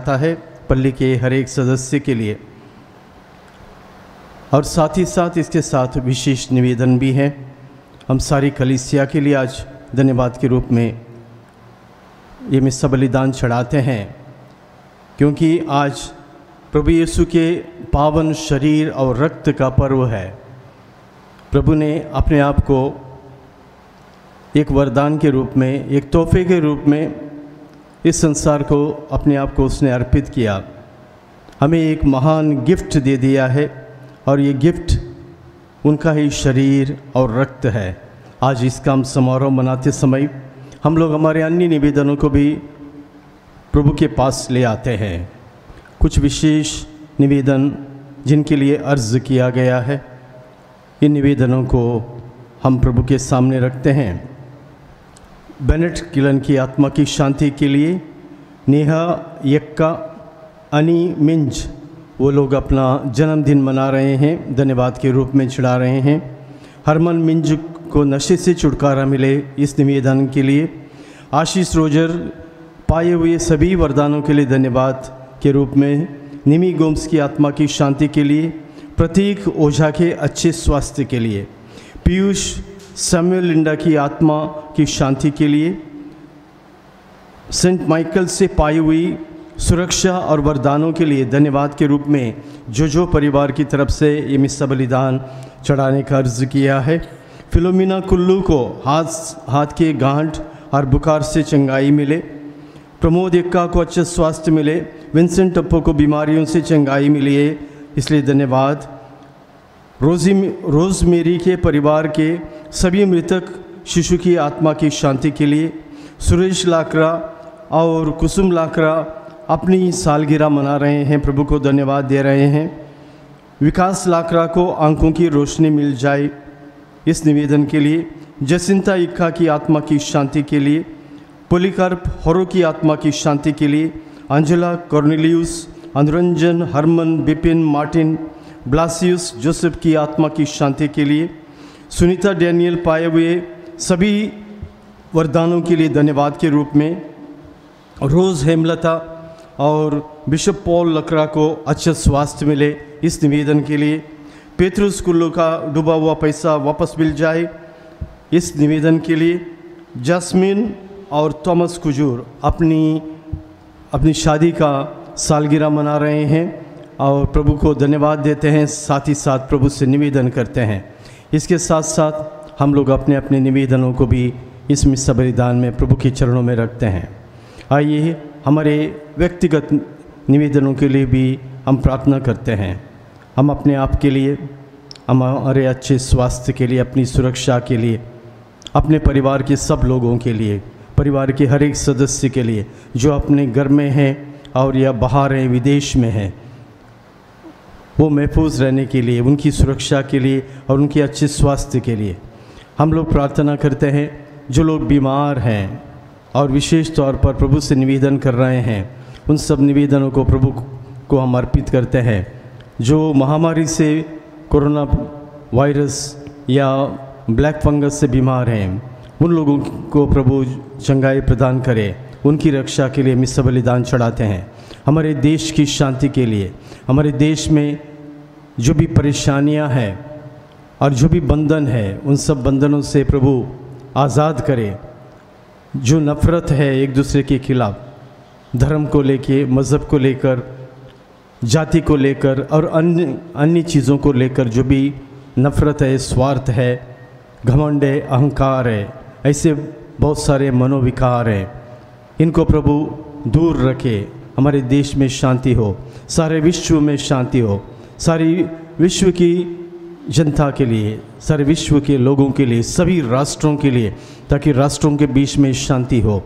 जाता है पल्ली के हर एक सदस्य के लिए। और साथ ही साथ इसके साथ विशेष निवेदन भी है। हम सारी कलीसिया के लिए आज धन्यवाद के रूप में ये मिस्सा बलिदान चढ़ाते हैं, क्योंकि आज प्रभु यीशु के पावन शरीर और रक्त का पर्व है। प्रभु ने अपने आप को एक वरदान के रूप में, एक तोहफे के रूप में इस संसार को अपने आप को उसने अर्पित किया। हमें एक महान गिफ्ट दे दिया है और ये गिफ्ट उनका ही शरीर और रक्त है। आज इसका हम समारोह मनाते समय हम लोग हमारे अन्य निवेदनों को भी प्रभु के पास ले आते हैं। कुछ विशेष निवेदन जिनके लिए अर्ज़ किया गया है, इन निवेदनों को हम प्रभु के सामने रखते हैं। बेनेट किलन की आत्मा की शांति के लिए नेहा यक्का अनी मिंज वो लोग अपना जन्मदिन मना रहे हैं, धन्यवाद के रूप में चढ़ा रहे हैं। हरमन मिंज को नशे से छुटकारा मिले, इस निवेदन के लिए। आशीष रोजर पाए हुए सभी वरदानों के लिए धन्यवाद के रूप में। निमी गोम्स की आत्मा की शांति के लिए। प्रतीक ओझा के अच्छे स्वास्थ्य के लिए। पीयूष सैमुअल लिंडा की आत्मा की शांति के लिए। सेंट माइकल से पाई हुई सुरक्षा और वरदानों के लिए धन्यवाद के रूप में जो परिवार की तरफ से ये मिस्सा बलिदान चढ़ाने का अर्ज किया है। फिलोमिना कुल्लू को हाथ के गांठ और बुखार से चंगाई मिले। प्रमोद एक्का को अच्छा स्वास्थ्य मिले। विंसेंट टप्पो को बीमारियों से चंगाई मिली है, इसलिए धन्यवाद। रोज़मेरी के परिवार के सभी मृतक शिशु की आत्मा की शांति के लिए। सुरेश लाकरा और कुसुम लाकरा अपनी सालगिरह मना रहे हैं, प्रभु को धन्यवाद दे रहे हैं। विकास लाकरा को आंखों की रोशनी मिल जाए, इस निवेदन के लिए। जसिंता इक्का की आत्मा की शांति के लिए। पोलिकार्प होरो की आत्मा की शांति के लिए। Anjala Cornelius, Anuranjan, Harman, Bipin, Martin, Blasius Joseph की आत्मा की शांति के लिए। सुनीता डैनियल पाए हुए सभी वरदानों के लिए धन्यवाद के रूप में। रोज़ हेमलता और बिशप पॉल लकड़ा को अच्छा स्वास्थ्य मिले, इस निवेदन के लिए। पेट्रुस कुल्लू का डूबा हुआ पैसा वापस मिल जाए, इस निवेदन के लिए। जैस्मिन और थॉमस कुजूर अपनी शादी का सालगिरह मना रहे हैं और प्रभु को धन्यवाद देते हैं, साथ ही साथ प्रभु से निवेदन करते हैं। इसके साथ साथ हम लोग अपने अपने निवेदनों को भी इस मिस्सा बलिदान में प्रभु के चरणों में रखते हैं। आइए हमारे व्यक्तिगत निवेदनों के लिए भी हम प्रार्थना करते हैं। हम अपने आप के लिए, हमारे अच्छे स्वास्थ्य के लिए, अपनी सुरक्षा के लिए, अपने परिवार के सब लोगों के लिए, परिवार के हर एक सदस्य के लिए जो अपने घर में हैं और या बाहर हैं, विदेश में हैं, वो महफूज रहने के लिए, उनकी सुरक्षा के लिए और उनके अच्छे स्वास्थ्य के लिए हम लोग प्रार्थना करते हैं। जो लोग बीमार हैं और विशेष तौर पर प्रभु से निवेदन कर रहे हैं, उन सब निवेदनों को प्रभु को हम अर्पित करते हैं। जो महामारी से, कोरोना वायरस या ब्लैक फंगस से बीमार हैं, उन लोगों को प्रभु चंगाई प्रदान करे, उनकी रक्षा के लिए मिस्सा बलिदान चढ़ाते हैं। हमारे देश की शांति के लिए, हमारे देश में जो भी परेशानियां हैं और जो भी बंधन है, उन सब बंधनों से प्रभु आज़ाद करे। जो नफ़रत है एक दूसरे के खिलाफ, धर्म को लेके, मज़हब को लेकर, जाति को लेकर और अन्य चीज़ों को लेकर जो भी नफ़रत है, स्वार्थ है, घमंड है, अहंकार है, ऐसे बहुत सारे मनोविकार हैं, इनको प्रभु दूर रखे। हमारे देश में शांति हो, सारे विश्व में शांति हो, सारी विश्व की जनता के लिए, सारे विश्व के लोगों के लिए, सभी राष्ट्रों के लिए, ताकि राष्ट्रों के बीच में शांति हो।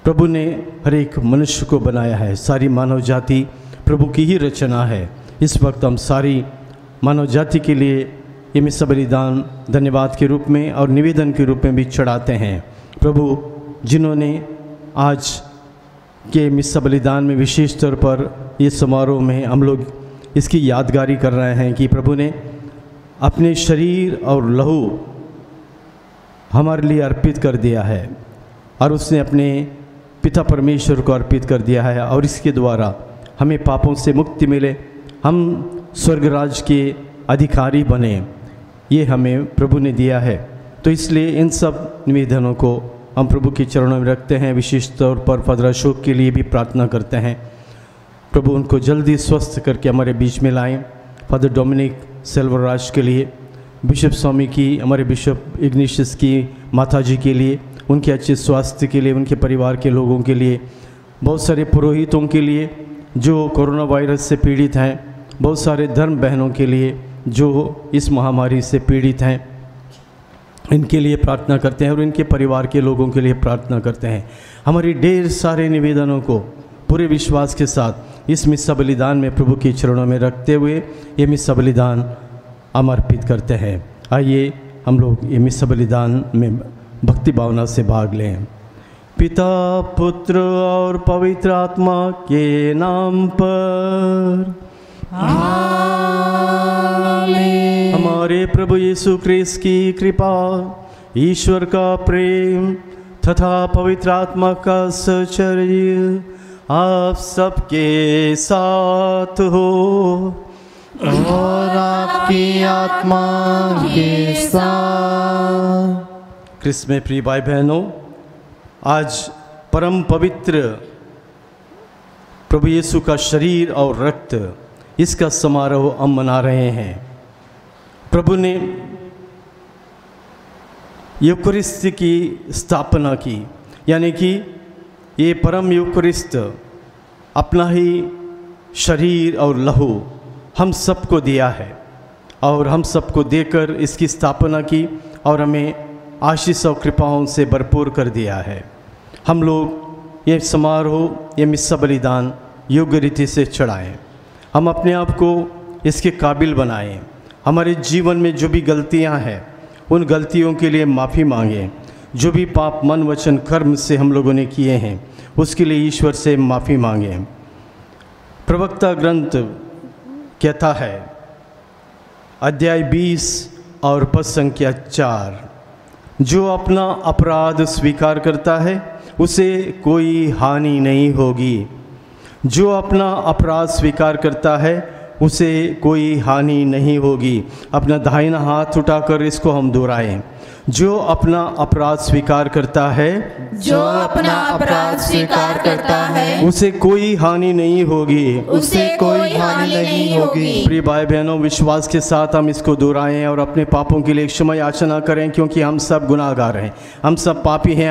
प्रभु ने हर एक मनुष्य को बनाया है, सारी मानव जाति प्रभु की ही रचना है। इस वक्त हम सारी मानव जाति के लिए ये मिस्सा बलिदान धन्यवाद के रूप में और निवेदन के रूप में भी चढ़ाते हैं। प्रभु जिन्होंने आज के मिस्सा बलिदान में विशेष तौर पर ये समारोह में हम लोग इसकी यादगारी कर रहे हैं कि प्रभु ने अपने शरीर और लहू हमारे लिए अर्पित कर दिया है और उसने अपने पिता परमेश्वर को अर्पित कर दिया है और इसके द्वारा हमें पापों से मुक्ति मिले, हम स्वर्गराज के अधिकारी बने, ये हमें प्रभु ने दिया है। तो इसलिए इन सब निवेदनों को हम प्रभु के चरणों में रखते हैं। विशेष तौर पर फादर अशोक के लिए भी प्रार्थना करते हैं, प्रभु उनको जल्दी स्वस्थ करके हमारे बीच में लाएं। फादर डोमिनिक सेल्वराज के लिए, बिशप स्वामी की, हमारे बिशप इग्निशियस की माता जी के लिए, उनके अच्छे स्वास्थ्य के लिए, उनके परिवार के लोगों के लिए, बहुत सारे पुरोहितों के लिए जो कोरोना वायरस से पीड़ित हैं, बहुत सारे धर्म बहनों के लिए जो इस महामारी से पीड़ित हैं, इनके लिए प्रार्थना करते हैं और इनके परिवार के लोगों के लिए प्रार्थना करते हैं। हमारी ढेर सारे निवेदनों को पूरे विश्वास के साथ इस मिस्सा बलिदान में प्रभु के चरणों में रखते हुए ये मिस्सा बलिदान हम अर्पित करते हैं। आइए हम लोग ये मिस्सा बलिदान में भक्ति भावना से भाग लें। पिता, पुत्र और पवित्र आत्मा के नाम पर आमीन। हमारे प्रभु यीशु क्रिस्त की कृपा, ईश्वर का प्रेम तथा पवित्र आत्मा का सहचर्य आप सबके साथ हो और आपकी आत्मा के साथ। क्रिस्त में प्रिय भाई बहनों, आज परम पवित्र प्रभु यीशु का शरीर और रक्त, इसका समारोह हम मना रहे हैं। प्रभु ने यूकरिस्त की स्थापना की, यानी कि ये परम यूकरिस्त अपना ही शरीर और लहू हम सबको दिया है और हम सबको देकर इसकी स्थापना की और हमें आशीष और कृपाओं से भरपूर कर दिया है। हम लोग ये समारोह, ये मिस्सा बलिदान योग्य रीति से चढ़ाएं, हम अपने आप को इसके काबिल बनाएं। हमारे जीवन में जो भी गलतियां हैं उन गलतियों के लिए माफ़ी मांगें। जो भी पाप मन वचन कर्म से हम लोगों ने किए हैं उसके लिए ईश्वर से माफ़ी मांगें। प्रवक्ता ग्रंथ कहता है, अध्याय 20 और पद संख्या 4, जो अपना अपराध स्वीकार करता है उसे कोई हानि नहीं होगी। जो अपना अपराध स्वीकार करता है उसे कोई हानि नहीं होगी। अपना दाहिना हाथ उठाकर इसको हम दोहराएं। जो अपना अपराध स्वीकार करता है, जो अपना अपराध स्वीकार करता है उसे कोई हानि नहीं होगी, उसे कोई हानि नहीं होगी। प्रिय भाई बहनों, विश्वास के साथ हम इसको दोहराएं और अपने पापों के लिए क्षमा याचना करें, क्योंकि हम सब गुनाहगार हैं, हम सब पापी हैं।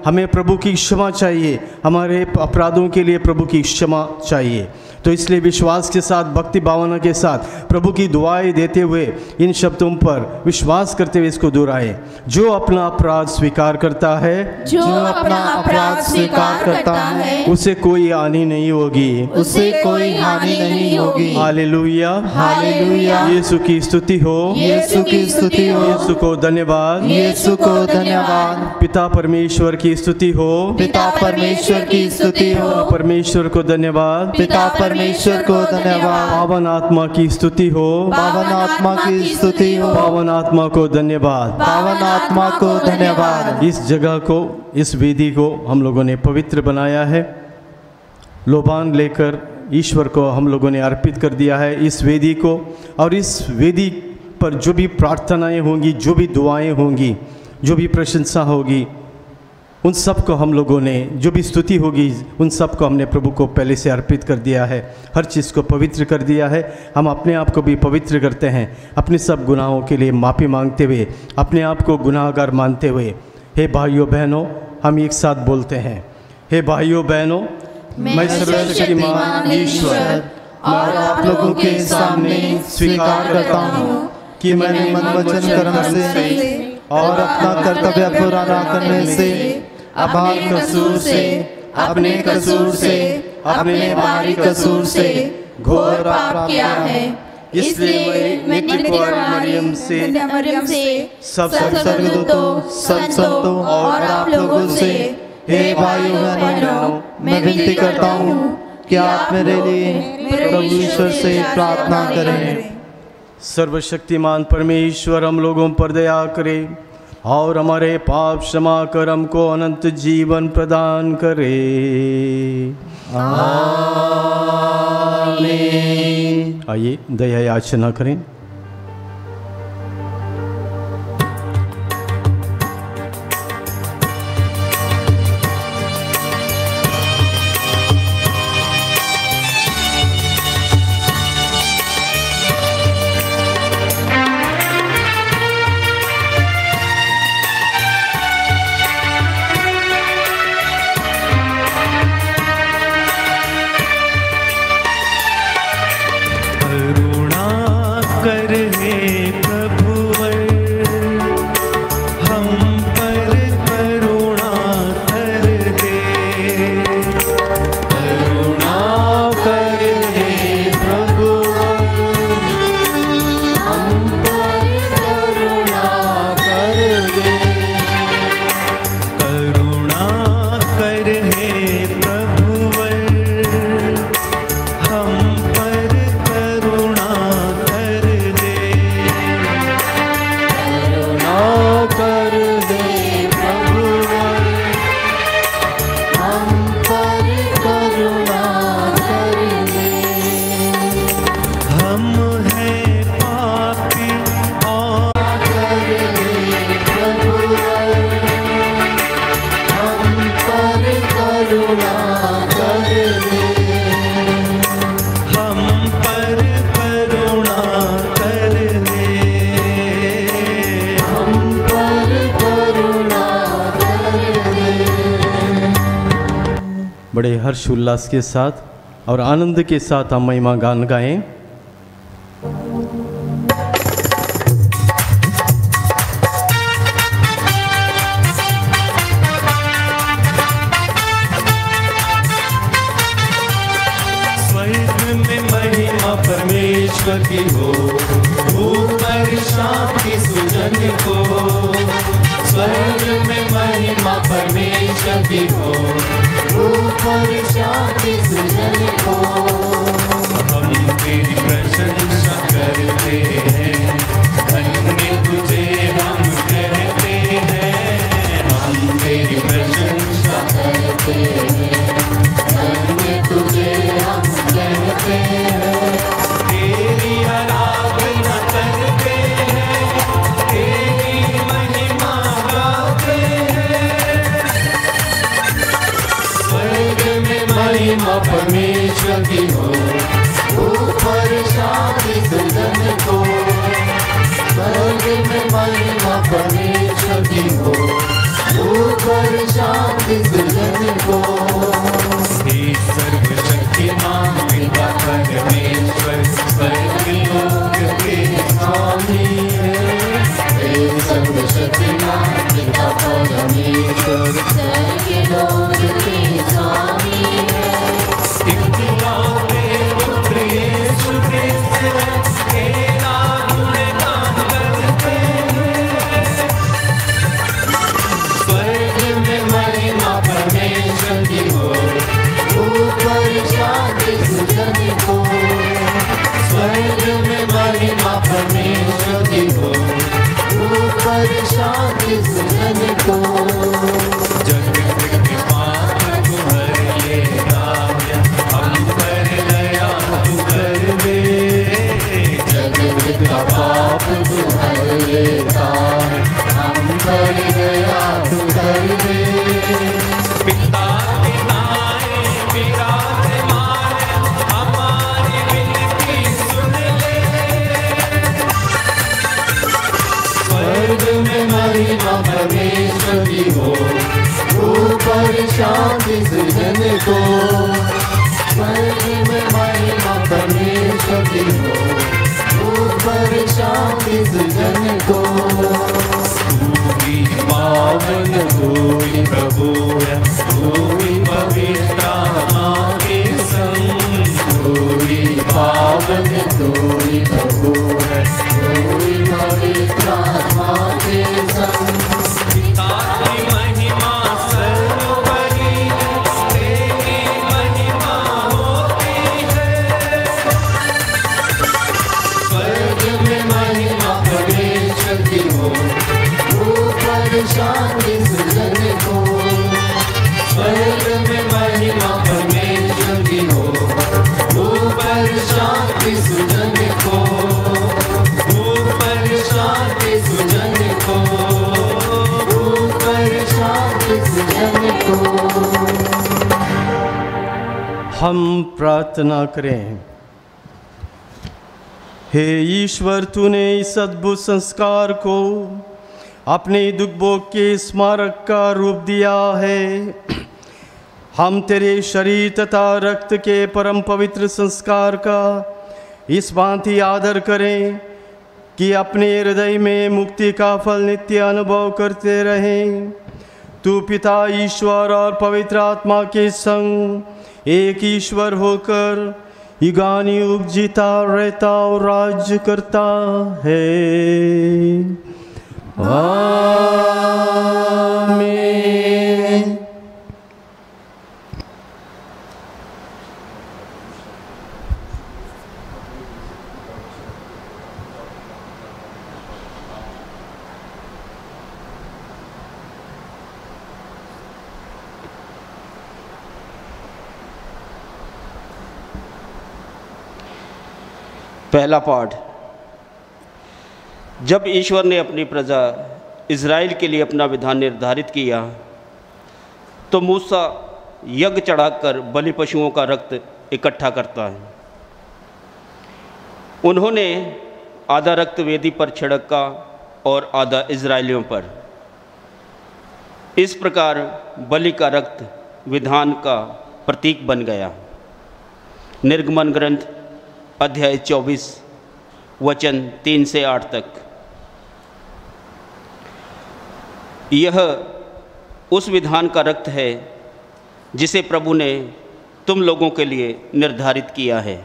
हमें प्रभु की क्षमा चाहिए, हमारे अपराधों के लिए प्रभु की क्षमा चाहिए। तो इसलिए विश्वास के साथ, भक्ति भावना के साथ प्रभु की दुआएं देते हुए इन शब्दों पर विश्वास करते हुए इसको दोहराएं। जो अपना अपराध स्वीकार करता है, जो अपना अपराध स्वीकार करता है उसे कोई हानि नहीं होगी, उसे कोई हानि नहीं होगी। Hallelujah, hallelujah. यीशु की स्तुति हो, यीशु की स्तुति हो, यीशु को धन्यवाद, यीशु को धन्यवाद। पिता परमेश्वर की स्तुति हो, पिता परमेश्वर की स्तुति हो, परमेश्वर को धन्यवाद, पिता परमेश्वर को धन्यवाद। पावन आत्मा की स्तुति हो, पावन आत्मा की स्तुति हो, पावन आत्मा को धन्यवाद, पावन आत्मा को धन्यवाद। इस जगह को, इस वेदी को हम लोगों ने पवित्र बनाया है। लोबान लेकर ईश्वर को हम लोगों ने अर्पित कर दिया है इस वेदी को, और इस वेदी पर जो भी प्रार्थनाएं होंगी, जो भी दुआएं होंगी, जो भी प्रशंसा होगी, उन सब को हम लोगों ने, जो भी स्तुति होगी उन सब को हमने प्रभु को पहले से अर्पित कर दिया है। हर चीज़ को पवित्र कर दिया है। हम अपने आप को भी पवित्र करते हैं, अपने सब गुनाहों के लिए माफ़ी मांगते हुए, अपने आप को गुनाहगार मानते हुए। हे भाइयों बहनों, हम एक साथ बोलते हैं, हे भाइयों बहनों, मैं सर्वशक्तिमान ईश्वर और आप लोगों के सामने स्वीकार करता हूँ कि मैंने मन वचन कर्म से और अपना कर्तव्य पूरा न करने से, अभाग कसूर से, अपने कसूर से, अपने बाहरी कसूर से घोर पाप किया है। इसलिए मैं नित्य मरियम से, सब स्वर्गदूतों, संतों और आप लोगों से, हे भाइयों बहनों, मैं विनती करता हूँ कि आप मेरे लिए प्रभु ईश्वर से प्रार्थना करें। सर्वशक्तिमान परमेश्वर हम लोगों पर दया करे, और हमारे पाप क्षमा कर हमको अनंत जीवन प्रदान करे। आमीन। आइए दया याचना करें। बड़े हर्ष उल्लास के साथ और आनंद के साथ हम महिमा गान गाएं। स्वर्ग में महिमा परमेश्वर की हो, ऊपर शांति सुजन को। स्वर्ग में महिमा परमेश्वर की हो, ऊपर शांति सुजन को। हम तेरी प्रशंसा करते हैं, धन्य तुझे हम कहते हैं। हम तेरी प्रशंसा करते हैं, धन्य तुझे हम कहते हैं। तेरी आराधना करते हैं, तेरी महिमा गाते हैं। स्वर्ग में महिमा परमेश्वर की हो, ऊपर शांति सुजन को। स्वर्ग में महिमा परमेश्वर की हो, ऊपर शांति सुजन को। हे सर्वशक्तिमान पिता परमेश्वर, स्वर्ग लोक के स्वामी है। हे सर्वशक्तिमान पिता परमेश्वर, स्वर्ग लोक के स्वामी है। इकलौते पुत्र यीशु क्रिस्त तेरा गुणगान करते हैं। स्वर्ग में महिमा परमेश्वर की हो, ऊपर शांति सुजन को। स्वर्ग में महिमा परमेश्वर की हो, ऊपर शांति सुजन को। जगत के पाप को हर लेता है, हम पर दया तू कर दे। जगत का पाप को हर लेता है, हम पर दया तू कर दे। पिता पिताएं विराजमान, हमारी विनती सुन ले। स्वर्ग में महिमा परमेश्वर की हो, ऊपर शांति सुजन को। स्वर्ग में महिमा परमेश्वर की हो, ऊपर शांति सुजन को। पावन कोई प्रभु है, कोई पवित्र आत्मा के संग। कोई पावन कोई प्रभु है, कोई पवित्र आत्मा के संग। पिता की महिमा सर्वोपरि है, तेरी महिमा होती है। स्वर्ग में महिमा परमेश्वर की हो, ऊपर हम प्रार्थना करें। हे ईश्वर, तूने इस अद्भुत संस्कार को अपने दुख भोग के स्मारक का रूप दिया है। हम तेरे शरीर तथा रक्त के परम पवित्र संस्कार का इस भांति आदर करें कि अपने हृदय में मुक्ति का फल नित्य अनुभव करते रहें। तू पिता ईश्वर और पवित्र आत्मा के संग एक ईश्वर होकर युगानुयुग जीता रहता और राज्य करता है। आमीन। पहला पाठ। जब ईश्वर ने अपनी प्रजा इज़राइल के लिए अपना विधान निर्धारित किया तो मूसा यज्ञ चढ़ाकर बलि पशुओं का रक्त इकट्ठा करता है। उन्होंने आधा रक्त वेदी पर छिड़का और आधा इज़राइलियों पर। इस प्रकार बलि का रक्त विधान का प्रतीक बन गया। निर्गमन ग्रंथ अध्याय 24 वचन 3 से 8 तक। यह उस विधान का रक्त है जिसे प्रभु ने तुम लोगों के लिए निर्धारित किया है।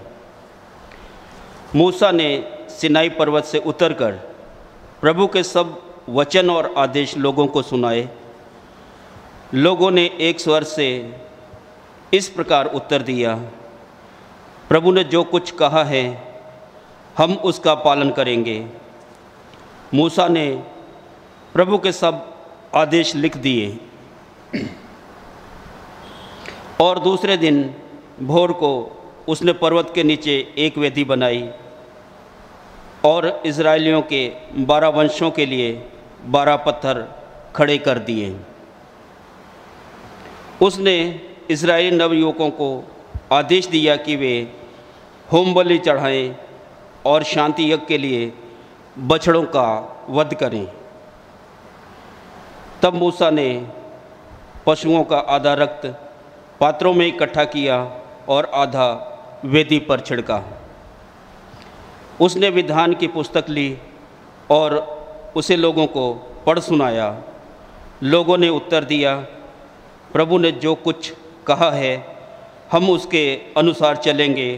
मूसा ने सिनाई पर्वत से उतरकर प्रभु के सब वचन और आदेश लोगों को सुनाए। लोगों ने एक स्वर से इस प्रकार उत्तर दिया, प्रभु ने जो कुछ कहा है हम उसका पालन करेंगे। मूसा ने प्रभु के सब आदेश लिख दिए और दूसरे दिन भोर को उसने पर्वत के नीचे एक वेदी बनाई और इज़राइलियों के 12 वंशों के लिए 12 पत्थर खड़े कर दिए। उसने इज़राइली नवयुवकों को आदेश दिया कि वे होम बलि चढ़ाएं और शांति यज्ञ के लिए बछड़ों का वध करें। तब मूसा ने पशुओं का आधा रक्त पात्रों में इकट्ठा किया और आधा वेदी पर छिड़का। उसने विधान की पुस्तक ली और उसे लोगों को पढ़ सुनाया। लोगों ने उत्तर दिया, प्रभु ने जो कुछ कहा है हम उसके अनुसार चलेंगे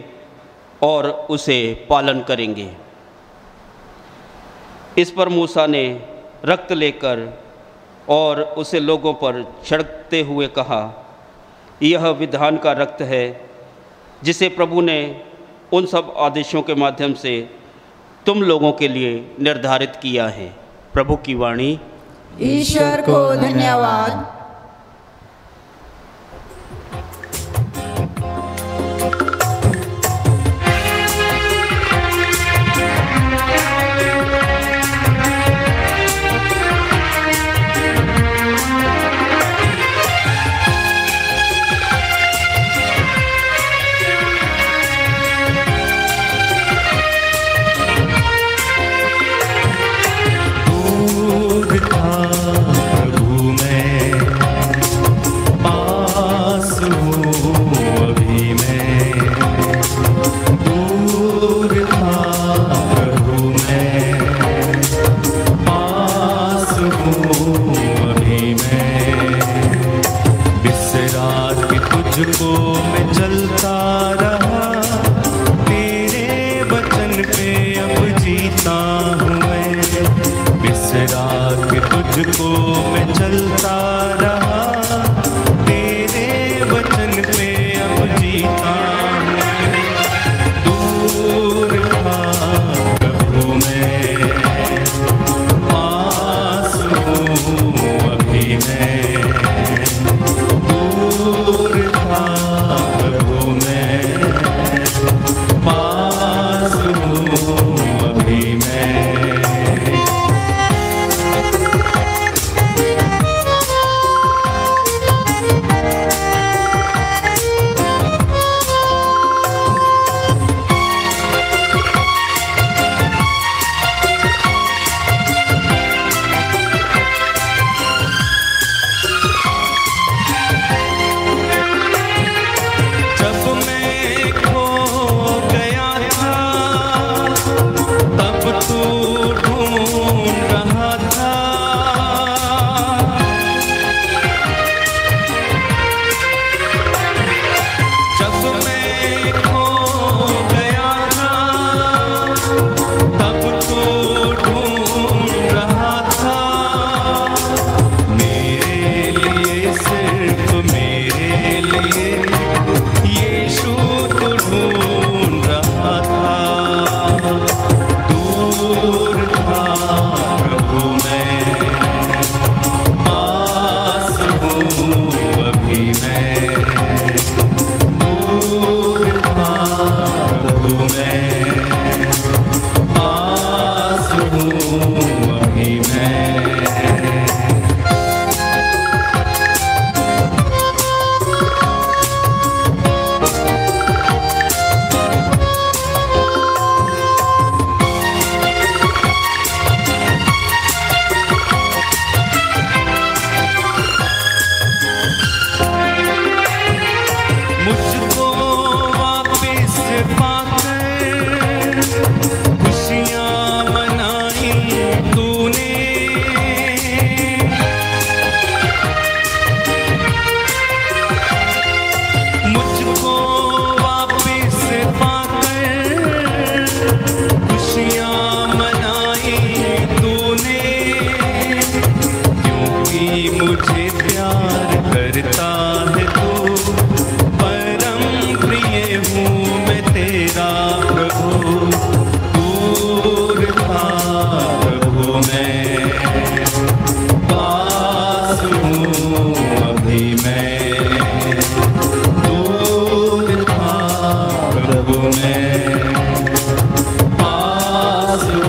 और उसे पालन करेंगे। इस पर मूसा ने रक्त लेकर और उसे लोगों पर छिड़कते हुए कहा, यह विधान का रक्त है जिसे प्रभु ने उन सब आदेशों के माध्यम से तुम लोगों के लिए निर्धारित किया है। प्रभु की वाणी। ईश्वर को धन्यवाद।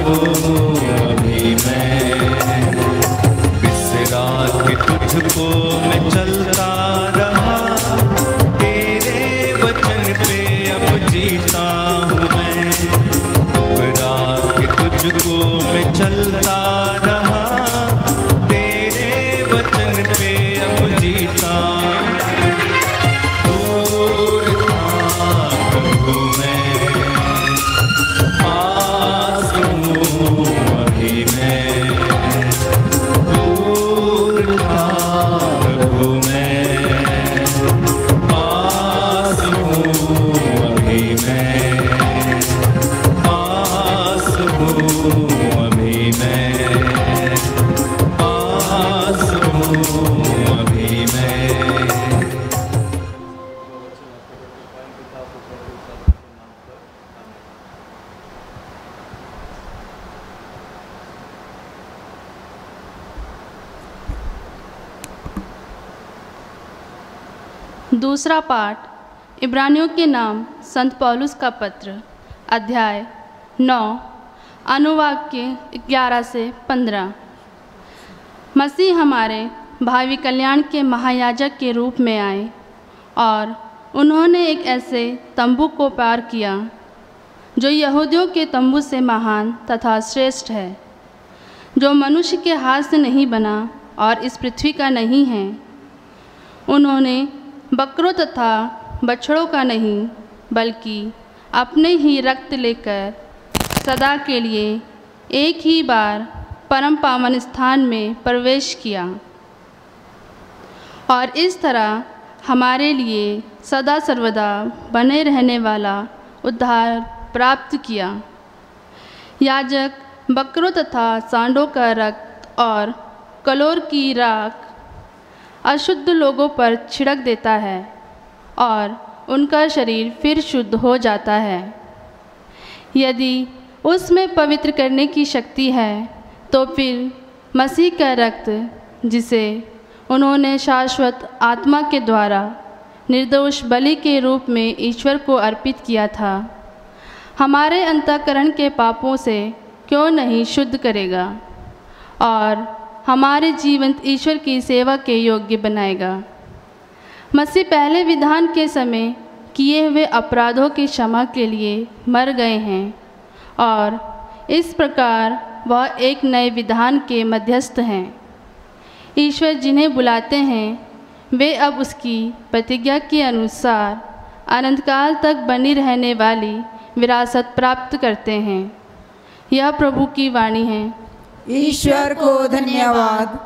हूँ अभी मैं, बिसरा के तुझको मैं चलता रहा, तेरे वचन पे अब जीता हूँ मैं। बिसरा के तुझको मैं चलता रहा, तेरे वचन पे अब जीता। दूर था प्रभु मैं, पास हूँ अभी मैं। दूर था प्रभु मैं, पास हूँ अभी मैं। पास हूँ अभी मैं, पास हूँ अभी मैं। दूसरा पाठ इब्रानियों के नाम संत पौलुस का पत्र, अध्याय 9, अनुवाक्य 11 से 15। मसीह हमारे भावी कल्याण के महायाजक के रूप में आए और उन्होंने एक ऐसे तंबू को पार किया जो यहूदियों के तंबू से महान तथा श्रेष्ठ है, जो मनुष्य के हाथ से नहीं बना और इस पृथ्वी का नहीं है। उन्होंने बकरों तथा बछड़ों का नहीं, बल्कि अपने ही रक्त लेकर सदा के लिए एक ही बार परम पावन स्थान में प्रवेश किया और इस तरह हमारे लिए सदा सर्वदा बने रहने वाला उद्धार प्राप्त किया। याजक बकरों तथा सांडों का रक्त और कलोर की राख अशुद्ध लोगों पर छिड़क देता है और उनका शरीर फिर शुद्ध हो जाता है। यदि उसमें पवित्र करने की शक्ति है तो फिर मसीह का रक्त, जिसे उन्होंने शाश्वत आत्मा के द्वारा निर्दोष बलि के रूप में ईश्वर को अर्पित किया था, हमारे अंतःकरण के पापों से क्यों नहीं शुद्ध करेगा और हमारे जीवंत ईश्वर की सेवा के योग्य बनाएगा। मसीह पहले विधान के समय किए हुए अपराधों की क्षमा के लिए मर गए हैं और इस प्रकार वह एक नए विधान के मध्यस्थ हैं। ईश्वर जिन्हें बुलाते हैं वे अब उसकी प्रतिज्ञा के अनुसार अनंतकाल तक बनी रहने वाली विरासत प्राप्त करते हैं। यह प्रभु की वाणी है। ईश्वर को धन्यवाद।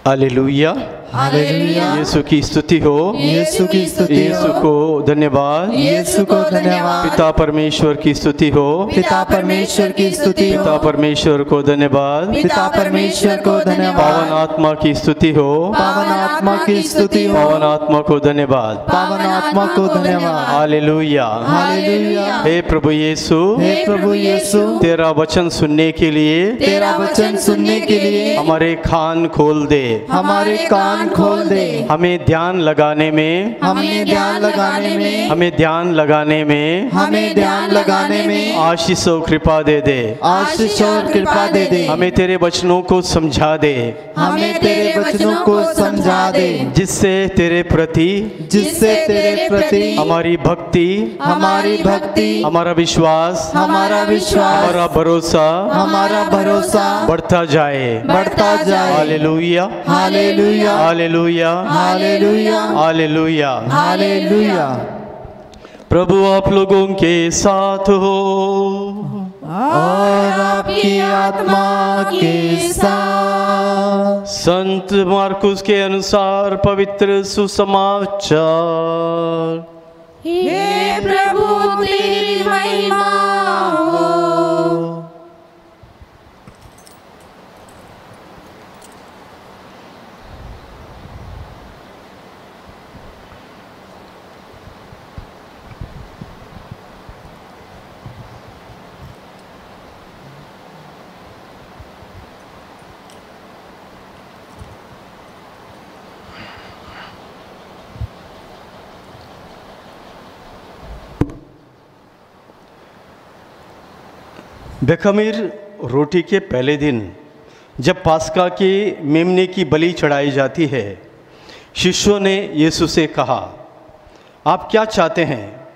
हालेलुया। हालेलुया। यीशु की स्तुति हो, यीशु की स्तुति हो, यीशु को धन्यवाद, यीशु को धन्यवाद। पिता परमेश्वर की स्तुति हो, पिता परमेश्वर की स्तुति हो, पिता परमेश्वर को धन्यवाद, पिता परमेश्वर को पावन धन्यवाद। आत्मा की स्तुति हो, पावन आत्मा की स्तुति हो, पावन आत्मा को धन्यवाद। पावन आत्मा को धन्यवाद। हालेलुया। हालेलुया। हे प्रभु यीशु, हे प्रभु यीशु, तेरा वचन सुनने के लिए तेरा वचन सुनने के लिए हमारे कान खोल दे, हमारे कान खोल दे। हमें ध्यान लगाने में, हमें ध्यान लगाने में, हमें ध्यान लगाने में हमें ध्यान लगाने में आशीष और कृपा दे दे। आशीष और कृपा दे दे। हमें तेरे वचनों को समझा दे, हमें तेरे वचनों को समझा दे, जिससे तेरे प्रति, जिससे तेरे प्रति हमारी भक्ति, हमारी भक्ति, हमारा विश्वास, हमारा विश्वास, हमारा भरोसा हमारा भरोसा बढ़ता जाए, बढ़ता जाए। Hallelujah, hallelujah, hallelujah, hallelujah, hallelujah. Hallelujah. प्रभु आप लोगों के साथ हो और आपकी आत्मा के साथ। संत मार्कुस के अनुसार पवित्र सुसमाचार। हे प्रभु तेरी महिमा हो। बेखमीर रोटी के पहले दिन जब पास्का के मेमने की बलि चढ़ाई जाती है, शिष्यों ने यीशु से कहा, आप क्या चाहते हैं?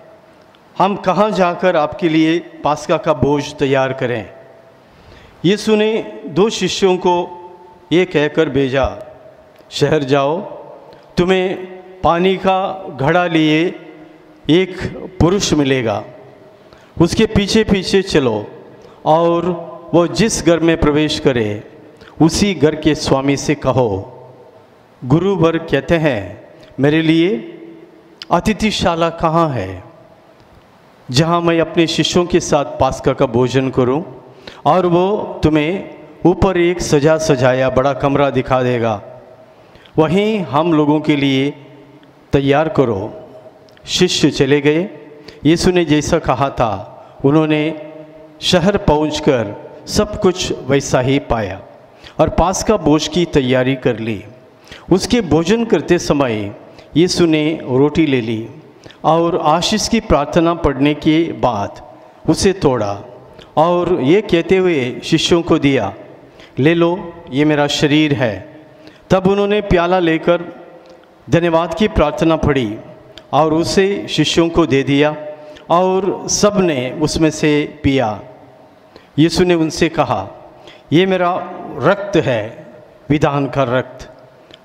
हम कहाँ जाकर आपके लिए पास्का का भोज तैयार करें? यीशु ने 2 शिष्यों को ये कहकर भेजा, शहर जाओ, तुम्हें पानी का घड़ा लिए एक पुरुष मिलेगा, उसके पीछे पीछे चलो और वो जिस घर में प्रवेश करे उसी घर के स्वामी से कहो, गुरु वर कहते हैं मेरे लिए अतिथिशाला कहाँ है, जहाँ मैं अपने शिष्यों के साथ पास्का का भोजन करूं, और वो तुम्हें ऊपर एक सजा सजाया बड़ा कमरा दिखा देगा, वहीं हम लोगों के लिए तैयार करो। शिष्य चले गए। यीशु ने जैसा कहा था उन्होंने शहर पहुंचकर सब कुछ वैसा ही पाया और पास्का भोज की तैयारी कर ली। उसके भोजन करते समय यीशु ने रोटी ले ली और आशीष की प्रार्थना पढ़ने के बाद उसे तोड़ा और ये कहते हुए शिष्यों को दिया, ले लो, ये मेरा शरीर है। तब उन्होंने प्याला लेकर धन्यवाद की प्रार्थना पढ़ी और उसे शिष्यों को दे दिया और सब ने उसमें से पिया। यीशु ने उनसे कहा, ये मेरा रक्त है, विधान का रक्त,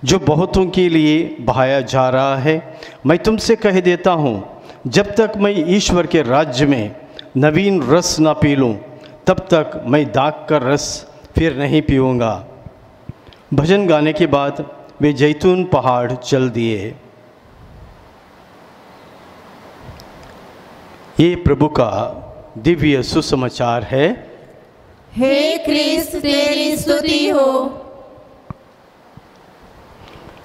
जो बहुतों के लिए बहाया जा रहा है। मैं तुमसे कह देता हूँ, जब तक मैं ईश्वर के राज्य में नवीन रस ना पी लूँ, तब तक मैं दाग का रस फिर नहीं पीऊँगा। भजन गाने के बाद वे जैतून पहाड़ चल दिए। ये प्रभु का दिव्य सुसमाचार है। हे क्रिस्त तेरी स्तुति हो।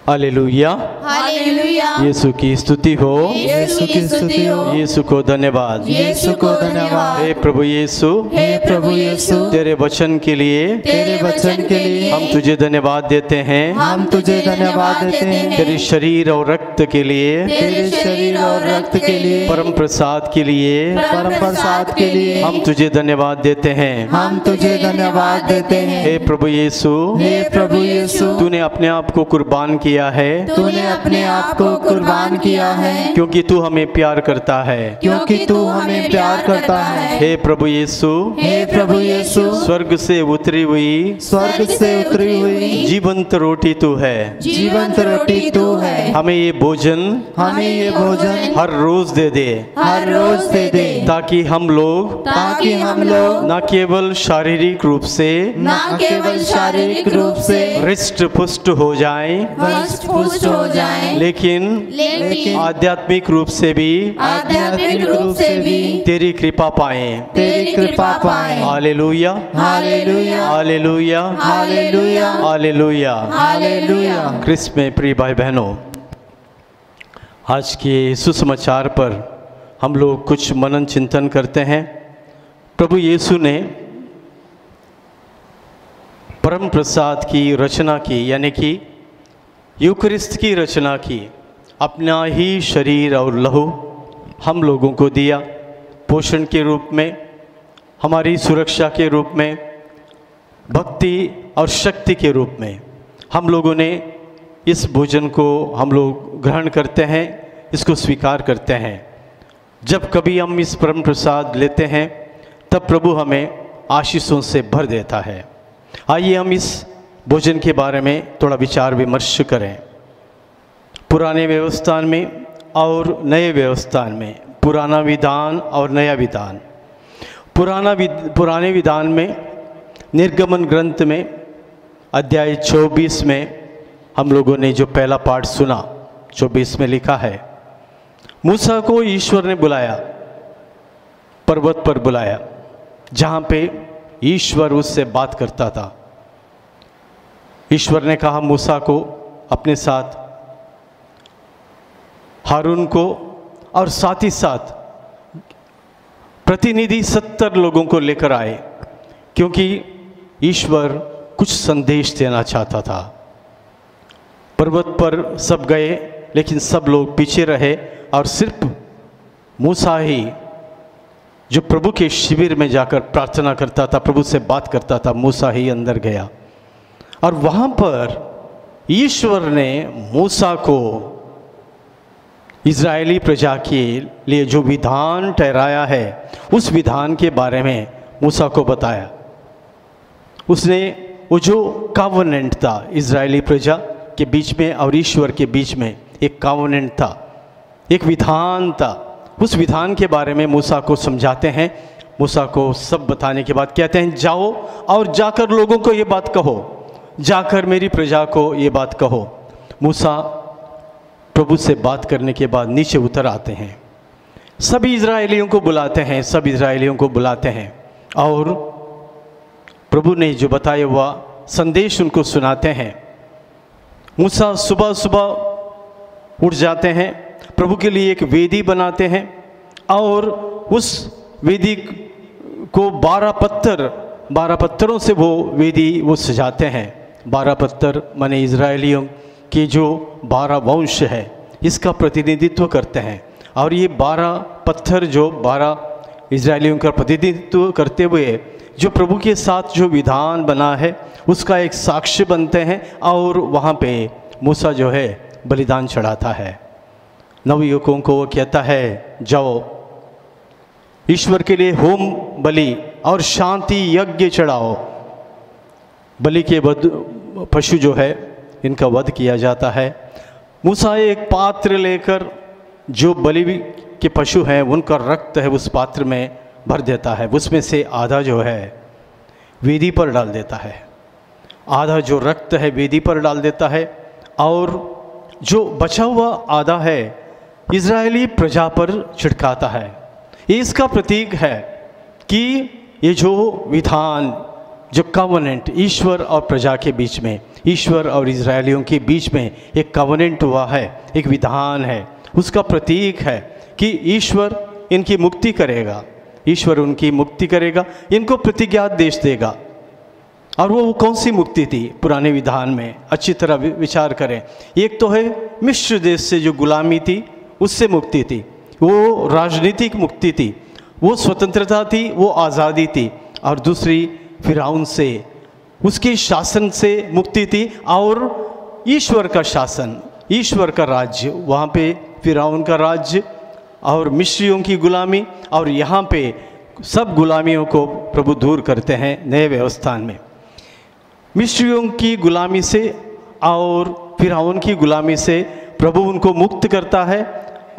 Hallelujah, hallelujah. यीशु की स्तुति हो, यीशु की स्तुति हो। यीशु को धन्यवाद। यीशु को धन्यवाद। हे प्रभु यीशु, हे प्रभु यीशु, तेरे वचन के लिए तेरे वचन के लिए हम तुझे धन्यवाद देते हैं। हम तुझे धन्यवाद देते हैं। तेरे शरीर और रक्त के लिए, तेरे शरीर और रक्त के लिए, परम प्रसाद के लिए परम प्रसाद के लिए हम तुझे धन्यवाद देते हैं। हम तुझे धन्यवाद देते हैं। हे प्रभु यीशु, हे प्रभु यीशु, तूने अपने आप को कुर्बान किया है, तूने अपने आप को कुर्बान किया है, क्योंकि तू हमें प्यार करता है। क्योंकि तू हमें प्यार करता है। हे प्रभु यीशु, हे प्रभु यीशु, स्वर्ग से उतरी हुई स्वर्ग से उतरी हुई जीवंत रोटी तू है। जीवंत रोटी तू है। हमें ये भोजन हमें ये भोजन हर रोज दे दे, हर रोज दे दे, ताकि हम लोग ताकि हम लोग न केवल शारीरिक रूप से न केवल शारीरिक रूप से हृष्ट पुष्ट हो जाएं, हष्ट पुष्ट हो जाएं, लेकिन आध्यात्मिक रूप से भी आध्यात्मिक रूप से भी तेरी कृपा पाएं। तेरी कृपा पाएं। Hallelujah, hallelujah, hallelujah, hallelujah, hallelujah. Hallelujah. क्रिस्त में प्रिय भाई बहनों, आज के सुसमाचार पर हम लोग कुछ मनन चिंतन करते हैं। प्रभु यीशु ने परम प्रसाद की रचना की, यानी कि यूकरिस्त की रचना की। अपना ही शरीर और लहू हम लोगों को दिया, पोषण के रूप में, हमारी सुरक्षा के रूप में, भक्ति और शक्ति के रूप में। हम लोगों ने इस भोजन को हम लोग ग्रहण करते हैं, इसको स्वीकार करते हैं। जब कभी हम इस परम प्रसाद लेते हैं तब प्रभु हमें आशीषों से भर देता है। आइए हम इस भोजन के बारे में थोड़ा विचार विमर्श करें। पुराने व्यवस्थान में और नए व्यवस्थान में, पुराना विधान और नया विधान। पुराने विधान में निर्गमन ग्रंथ में अध्याय 24 में हम लोगों ने जो पहला पाठ सुना, 24 में लिखा है, मूसा को ईश्वर ने बुलाया, पर्वत पर बुलाया, जहाँ पे ईश्वर उससे बात करता था। ईश्वर ने कहा मूसा को अपने साथ, हारून को और साथ ही साथ प्रतिनिधि 70 लोगों को लेकर आए, क्योंकि ईश्वर कुछ संदेश देना चाहता था। पर्वत पर सब गए, लेकिन सब लोग पीछे रहे और सिर्फ मूसा ही, जो प्रभु के शिविर में जाकर प्रार्थना करता था, प्रभु से बात करता था, मूसा ही अंदर गया। और वहाँ पर ईश्वर ने मूसा को इज़राइली प्रजा के लिए जो विधान ठहराया है, उस विधान के बारे में मूसा को बताया। उसने वो जो कॉवेनेंट था इज़राइली प्रजा के बीच में और ईश्वर के बीच में, एक कॉवेनेंट था, एक विधान था, उस विधान के बारे में मूसा को समझाते हैं। मूसा को सब बताने के बाद कहते हैं, जाओ और जाकर लोगों को ये बात कहो, जाकर मेरी प्रजा को ये बात कहो। मूसा प्रभु से बात करने के बाद नीचे उतर आते हैं, सभी इज़राइलियों को बुलाते हैं, सब इज़राइलियों को बुलाते हैं और प्रभु ने जो बताया हुआ संदेश उनको सुनाते हैं। मूसा सुबह सुबह उठ जाते हैं, प्रभु के लिए एक वेदी बनाते हैं और उस वेदी को 12 पत्थरों से वो वेदी वो सजाते हैं। 12 पत्थर माने इज़राइलियों के जो 12 वंश है, इसका प्रतिनिधित्व करते हैं। और ये 12 पत्थर जो 12 इज़राइलियों का प्रतिनिधित्व करते हुए जो प्रभु के साथ जो विधान बना है, उसका एक साक्ष्य बनते हैं। और वहाँ पे मूसा जो है बलिदान चढ़ाता है। नवयुवकों को वो कहता है, जाओ ईश्वर के लिए होम बलि और शांति यज्ञ चढ़ाओ। बलि के पशु जो है, इनका वध किया जाता है। मूसा एक पात्र लेकर जो बलि के पशु हैं, उनका रक्त है उस पात्र में भर देता है। उसमें से आधा जो है वेदी पर डाल देता है, आधा जो रक्त है वेदी पर डाल देता है, और जो बचा हुआ आधा है इज़राइली प्रजा पर छिड़काता है। ये इसका प्रतीक है कि ये जो विधान, जो कॉवेनेंट ईश्वर और प्रजा के बीच में, ईश्वर और इज़राइलियों के बीच में एक कॉवेनेंट हुआ है, एक विधान है, उसका प्रतीक है कि ईश्वर इनकी मुक्ति करेगा, ईश्वर उनकी मुक्ति करेगा, इनको प्रतिज्ञा देश देगा। और वो कौन सी मुक्ति थी पुराने विधान में? अच्छी तरह विचार करें। एक तो है मिस्र देश से जो गुलामी थी, उससे मुक्ति थी, वो राजनीतिक मुक्ति थी, वो स्वतंत्रता थी, वो आज़ादी थी। और दूसरी फिरौन से, उसके शासन से मुक्ति थी, और ईश्वर का शासन, ईश्वर का राज्य। वहाँ पे फिरौन का राज्य और मिस्रियों की गुलामी, और यहाँ पे सब गुलामियों को प्रभु दूर करते हैं नए व्यवस्थान में। मिस्रियों की गुलामी से और फिरौन की गुलामी से प्रभु उनको मुक्त करता है,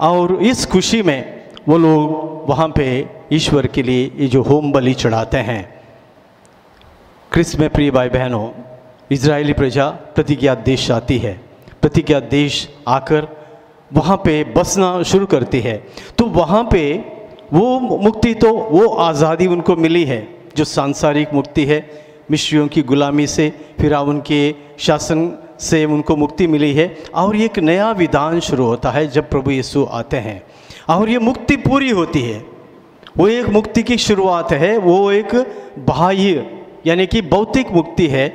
और इस खुशी में वो लोग वहाँ पे ईश्वर के लिए ये जो होम बलि चढ़ाते हैं। क्रिस्त में प्रिय भाई बहनों, इज़राइली प्रजा प्रतिज्ञा देश आती है, प्रतिज्ञा देश आकर वहाँ पे बसना शुरू करती है। तो वहाँ पे वो मुक्ति, तो वो आज़ादी उनको मिली है जो सांसारिक मुक्ति है, मिस्रियों की गुलामी से, फिरौन के शासन से उनको मुक्ति मिली है। और एक नया विधान शुरू होता है जब प्रभु यीशु आते हैं और ये मुक्ति पूरी होती है। वो एक मुक्ति की शुरुआत है, वो एक बाह्य यानी कि भौतिक मुक्ति है,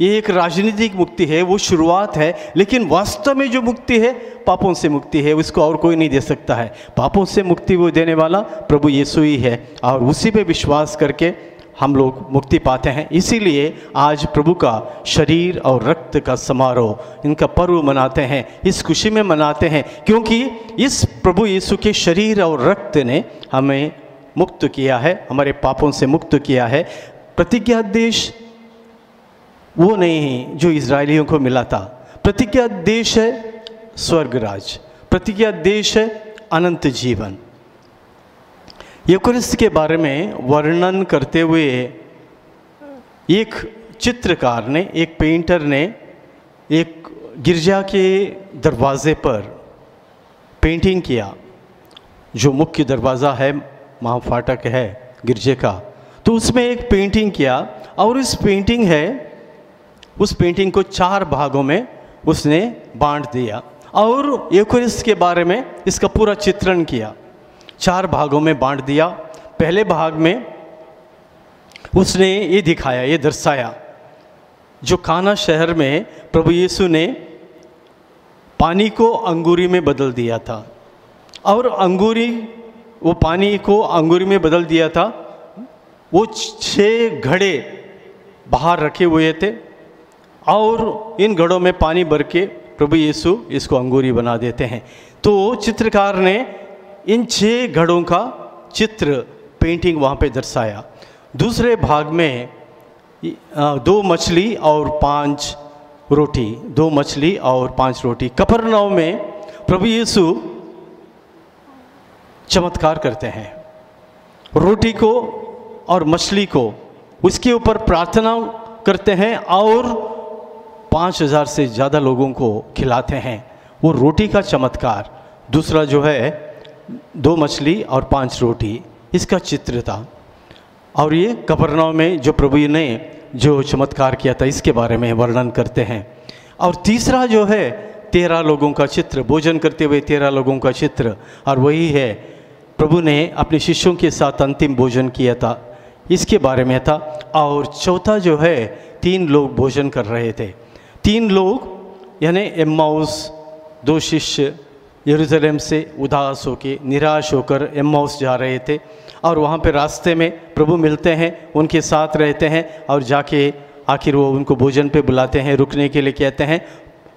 ये एक राजनीतिक मुक्ति है, वो शुरुआत है। लेकिन वास्तव में जो मुक्ति है पापों से मुक्ति है, उसको और कोई नहीं दे सकता है। पापों से मुक्ति वो देने वाला प्रभु यीशु ही है और उसी पे विश्वास करके हम लोग मुक्ति पाते हैं। इसीलिए आज प्रभु का शरीर और रक्त का समारोह, इनका पर्व मनाते हैं, इस खुशी में मनाते हैं क्योंकि इस प्रभु यीशु के शरीर और रक्त ने हमें मुक्त किया है, हमारे पापों से मुक्त किया है। प्रतिज्ञा देश वो नहीं जो इजरायलियों को मिला था। प्रतिज्ञा देश है स्वर्ग राज, प्रतिज्ञा देश है अनंत जीवन। यूकरिस्ट के बारे में वर्णन करते हुए एक चित्रकार ने, एक पेंटर ने एक गिरजा के दरवाजे पर पेंटिंग किया, जो मुख्य दरवाज़ा है, महाफाटक है गिरजे का, तो उसमें एक पेंटिंग किया और उस पेंटिंग को 4 भागों में उसने बांट दिया और यूकरिस्ट के बारे में इसका पूरा चित्रण किया। 4 भागों में बांट दिया। पहले भाग में उसने ये दिखाया, ये दर्शाया जो काना शहर में प्रभु यीशु ने पानी को अंगूरी में बदल दिया था और वो पानी को अंगूरी में बदल दिया था। वो 6 घड़े बाहर रखे हुए थे और इन घड़ों में पानी भर के प्रभु यीशु इसको अंगूरी बना देते हैं। तो चित्रकार ने इन 6 घड़ों का चित्र पेंटिंग वहाँ पे दर्शाया। दूसरे भाग में 2 मछली और 5 रोटी, 2 मछली और 5 रोटी। कफरनहूम में प्रभु यीशु चमत्कार करते हैं, रोटी को और मछली को उसके ऊपर प्रार्थना करते हैं और 5000 से ज़्यादा लोगों को खिलाते हैं। वो रोटी का चमत्कार। दूसरा जो है 2 मछली और 5 रोटी, इसका चित्र था। और ये कफरनहूम में जो प्रभु ने जो चमत्कार किया था इसके बारे में वर्णन करते हैं। और तीसरा जो है 13 लोगों का चित्र, भोजन करते हुए 13 लोगों का चित्र, और वही है प्रभु ने अपने शिष्यों के साथ अंतिम भोजन किया था, इसके बारे में था। और चौथा जो है 3 लोग भोजन कर रहे थे। 3 लोग यानी एम्माउस, 2 शिष्य यरूशलेम से उदास होकर, निराश होकर एम्माउस जा रहे थे और वहाँ पे रास्ते में प्रभु मिलते हैं, उनके साथ रहते हैं और जाके आखिर वो उनको भोजन पे बुलाते हैं, रुकने के लिए कहते हैं।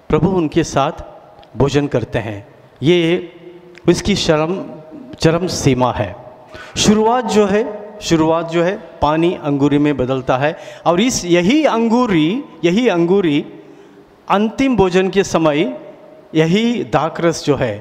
प्रभु उनके साथ भोजन करते हैं। ये उसकी चरम सीमा है। शुरुआत जो है पानी अंगूरी में बदलता है और यही अंगूरी अंतिम भोजन के समय यही दाखरस जो है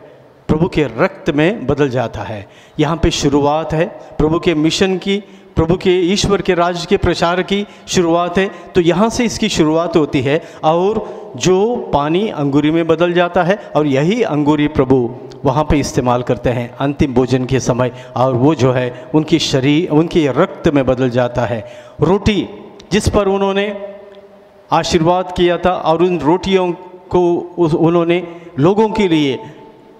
प्रभु के रक्त में बदल जाता है। यहाँ पे शुरुआत है प्रभु के मिशन की, प्रभु के ईश्वर के राज्य के प्रचार की शुरुआत है। तो यहाँ से इसकी शुरुआत होती है और जो पानी अंगूरी में बदल जाता है और यही अंगूरी प्रभु वहाँ पे इस्तेमाल करते हैं अंतिम भोजन के समय, और वो जो है उनकी शरीर, उनके रक्त में बदल जाता है। रोटी जिस पर उन्होंने आशीर्वाद किया था और उन रोटियों को उन्होंने लोगों के लिए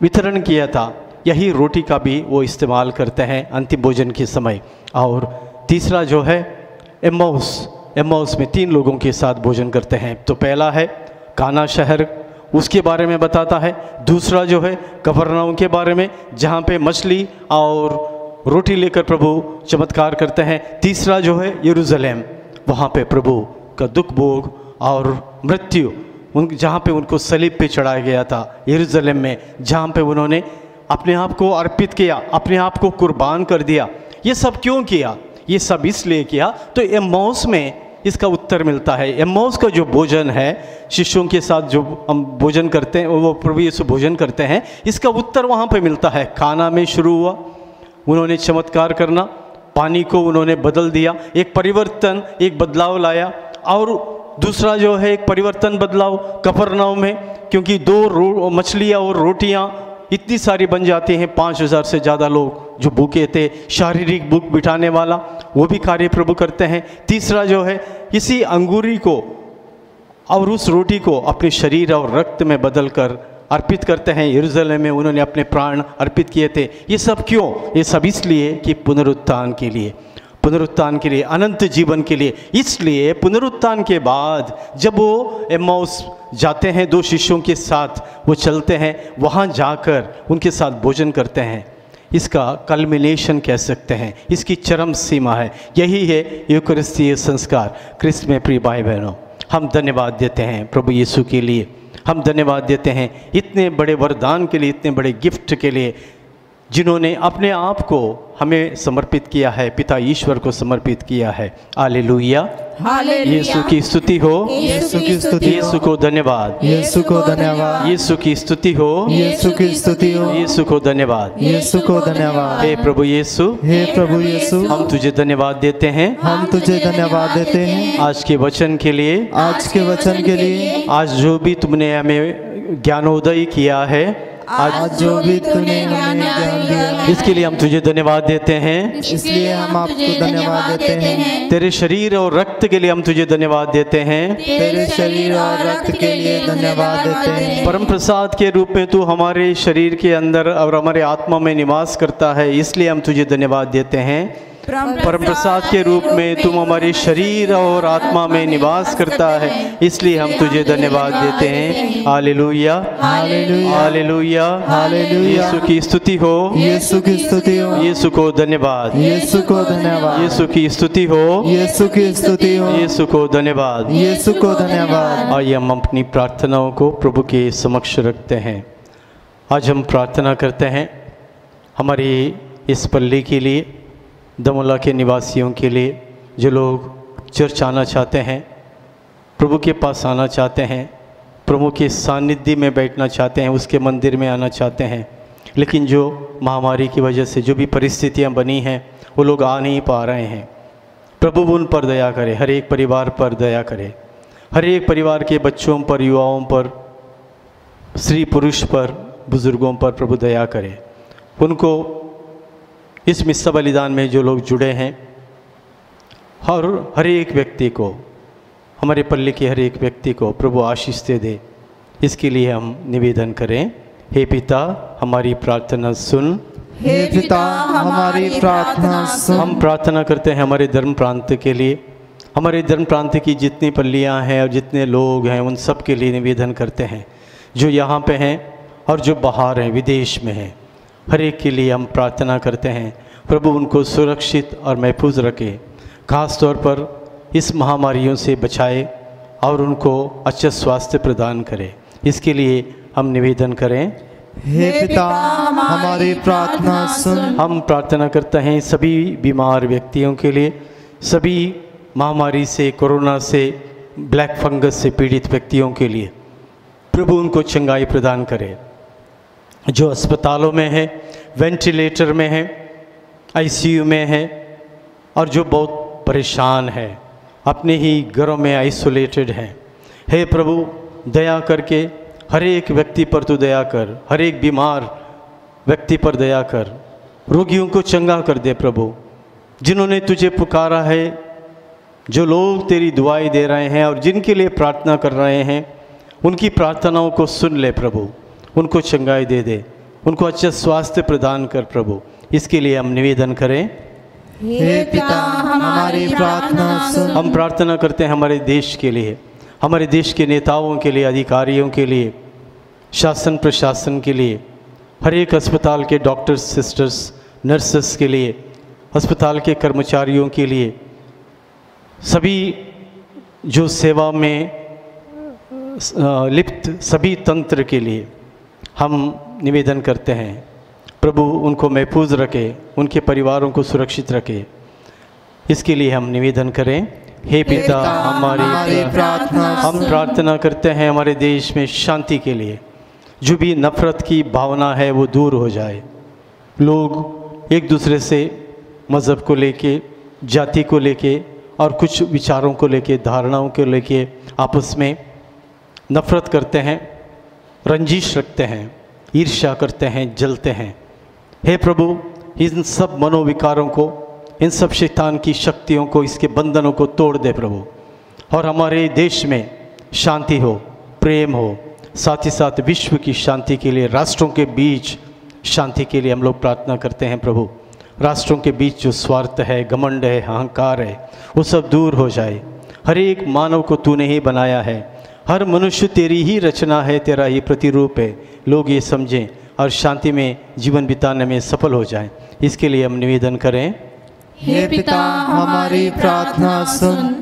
वितरण किया था, यही रोटी का भी वो इस्तेमाल करते हैं अंतिम भोजन के समय। और तीसरा जो है एम्माउस में 3 लोगों के साथ भोजन करते हैं। तो पहला है काना शहर, उसके बारे में बताता है। दूसरा जो है कफरनहूम के बारे में, जहाँ पे मछली और रोटी लेकर प्रभु चमत्कार करते हैं। तीसरा जो है यरूशलेम, वहाँ पे प्रभु का दुख भोग और मृत्यु, जहाँ पे उनको सलीब पे चढ़ाया गया था यरूशलेम में, जहाँ पे उन्होंने अपने आप को अर्पित किया, अपने आप को कुर्बान कर दिया। ये सब क्यों किया? ये सब इसलिए किया तो एम्माउस में इसका उत्तर मिलता है। एम्माउस का जो भोजन है, शिष्यों के साथ जो हम भोजन करते हैं, वो प्रभु यीशु भोजन करते हैं, इसका उत्तर वहाँ पे मिलता है। खाना में शुरू हुआ, उन्होंने चमत्कार करना, पानी को उन्होंने बदल दिया, एक परिवर्तन, एक बदलाव लाया और दूसरा जो है एक परिवर्तन बदलाव कफरनहूम में, क्योंकि 2 मछलियाँ और रोटियाँ इतनी सारी बन जाती हैं, 5000 से ज़्यादा लोग जो भूखे थे, शारीरिक भूख बिठाने वाला वो भी कार्य प्रभु करते हैं। तीसरा जो है इसी अंगूरी को और उस रोटी को अपने शरीर और रक्त में बदल कर अर्पित करते हैं। यरूशलेम में उन्होंने अपने प्राण अर्पित किए थे। ये सब क्यों? ये सब इसलिए कि पुनरुत्थान के लिए, पुनरुत्थान के लिए, अनंत जीवन के लिए। इसलिए पुनरुत्थान के बाद जब वो एम्माउस जाते हैं 2 शिष्यों के साथ, वो चलते हैं, वहाँ जाकर उनके साथ भोजन करते हैं। इसका कल्मिनेशन कह सकते हैं, इसकी चरम सीमा है। यही है यूकरिस्तीय संस्कार। क्रिस्त में प्रिय भाई बहनों, हम धन्यवाद देते हैं प्रभु यीशु के लिए। हम धन्यवाद देते हैं इतने बड़े वरदान के लिए, इतने बड़े गिफ्ट के लिए, जिन्होंने अपने आप को हमें समर्पित किया है, पिता ईश्वर को समर्पित किया है। हालेलुया, यीशु की स्तुति हो, यीशु की स्तुति हो, यीशु को धन्यवाद, यीशु को धन्यवाद, यीशु की स्तुति हो, यीशु की स्तुति हो, यीशु को धन्यवाद, यीशु को धन्यवाद। हे प्रभु यीशु, हे प्रभु यीशु, हम तुझे धन्यवाद देते हैं, हम तुझे धन्यवाद देते हैं आज के वचन के लिए, आज के वचन के लिए, आज जो भी तुमने हमें ज्ञानोदय किया है, आज जो भी तूने हमें ज्ञान दिया है, इसके लिए हम तुझे धन्यवाद देते हैं। इसलिए हम आपको धन्यवाद देते हैं। तेरे शरीर और रक्त के लिए हम तुझे धन्यवाद देते हैं। तेरे शरीर और रक्त के लिए धन्यवाद देते हैं। परम प्रसाद के रूप में तू हमारे शरीर के अंदर और हमारे आत्मा में निवास करता है, इसलिए हम तुझे धन्यवाद देते हैं। परम प्रसाद के रूप में तुम हमारे शरीर और आत्मा में निवास करता है, इसलिए हम तुझे धन्यवाद देते हैं। Hallelujah, hallelujah, hallelujah, hallelujah. Yeshu की स्तुति हो, यीशु की स्तुति हो, यीशु को धन्यवाद, यीशु को धन्यवाद, यीशु की स्तुति हो, यीशु की स्तुति हो, यीशु को धन्यवाद। यीशु को धन्यवाद। आइए हम अपनी प्रार्थनाओं को प्रभु के समक्ष रखते हैं। आज हम प्रार्थना करते हैं हमारी इस पल्ली के लिए, दमोला के निवासियों के लिए, जो लोग चर्च आना चाहते हैं, प्रभु के पास आना चाहते हैं, प्रभु के सानिध्य में बैठना चाहते हैं, उसके मंदिर में आना चाहते हैं, लेकिन जो महामारी की वजह से जो भी परिस्थितियां बनी हैं वो लोग आ नहीं पा रहे हैं। प्रभु उन पर दया करे, हर एक परिवार पर दया करे, हर एक परिवार के बच्चों पर, युवाओं पर, स्त्री पुरुष पर, बुज़ुर्गों पर प्रभु दया करे। उनको इस मिस्सा बलिदान में जो लोग जुड़े हैं और हर एक व्यक्ति को, हमारे पल्ले के हर एक व्यक्ति को प्रभु आशीष दे दे, इसके लिए हम निवेदन करें। हे पिता, हमारी प्रार्थना सुन। हे पिता, हमारी प्रार्थना सुन। हम प्रार्थना करते हैं हमारे धर्म प्रांत के लिए, हमारे धर्म प्रांत की जितनी पल्लियाँ हैं और जितने लोग हैं, उन सब के लिए निवेदन करते हैं, जो यहाँ पे हैं और जो बाहर हैं, विदेश में हैं। हर एक के लिए हम प्रार्थना करते हैं प्रभु उनको सुरक्षित और महफूज रखे, खास तौर पर इस महामारियों से बचाए और उनको अच्छा स्वास्थ्य प्रदान करे। इसके लिए हम निवेदन करें। हे पिता, हमारी प्रार्थना सुन। हम प्रार्थना करते हैं सभी बीमार व्यक्तियों के लिए, सभी महामारी से, कोरोना से, ब्लैक फंगस से पीड़ित व्यक्तियों के लिए प्रभु उनको चंगाई प्रदान करे। जो अस्पतालों में है, वेंटिलेटर में है, आईसीयू में है और जो बहुत परेशान है, अपने ही घरों में आइसोलेटेड हैं, हे प्रभु दया करके हर एक व्यक्ति पर तू दया कर, हर एक बीमार व्यक्ति पर दया कर, रोगियों को चंगा कर दे प्रभु। जिन्होंने तुझे पुकारा है, जो लोग तेरी दुआएं दे रहे हैं और जिनके लिए प्रार्थना कर रहे हैं, उनकी प्रार्थनाओं को सुन ले प्रभु, उनको चंगाई दे दे, उनको अच्छा स्वास्थ्य प्रदान कर प्रभु। इसके लिए हम निवेदन करें। हे पिता, हमारी प्रार्थना सुन। हम प्रार्थना करते हैं हमारे देश के लिए, हमारे देश के नेताओं के लिए, अधिकारियों के लिए, शासन प्रशासन के लिए, हर एक अस्पताल के डॉक्टर्स, सिस्टर्स, नर्सेस के लिए, अस्पताल के कर्मचारियों के लिए, सभी जो सेवा में लिप्त सभी तंत्र के लिए हम निवेदन करते हैं प्रभु उनको महफूज रखे, उनके परिवारों को सुरक्षित रखे। इसके लिए हम निवेदन करें। हे पिता, हमारी प्रार्थना हम प्रार्थना करते हैं हमारे देश में शांति के लिए। जो भी नफरत की भावना है वो दूर हो जाए, लोग एक दूसरे से मज़हब को लेके, जाति को लेके और कुछ विचारों को लेके, धारणाओं को लेके आपस में नफ़रत करते हैं, रंजिश रखते हैं, ईर्ष्या करते हैं, जलते हैं। हे प्रभु, इन सब मनोविकारों को, इन सब शैतान की शक्तियों को, इसके बंधनों को तोड़ दे प्रभु, और हमारे देश में शांति हो, प्रेम हो, साथ ही साथ विश्व की शांति के लिए, राष्ट्रों के बीच शांति के लिए हम लोग प्रार्थना करते हैं प्रभु। राष्ट्रों के बीच जो स्वार्थ है, घमंड है, अहंकार है, वो सब दूर हो जाए। हर एक मानव को तूने ही बनाया है, हर मनुष्य तेरी ही रचना है, तेरा ही प्रतिरूप है। लोग ये समझें और शांति में जीवन बिताने में सफल हो जाएं। इसके लिए हम निवेदन करें। हे पिता, हमारी प्रार्थना सुन।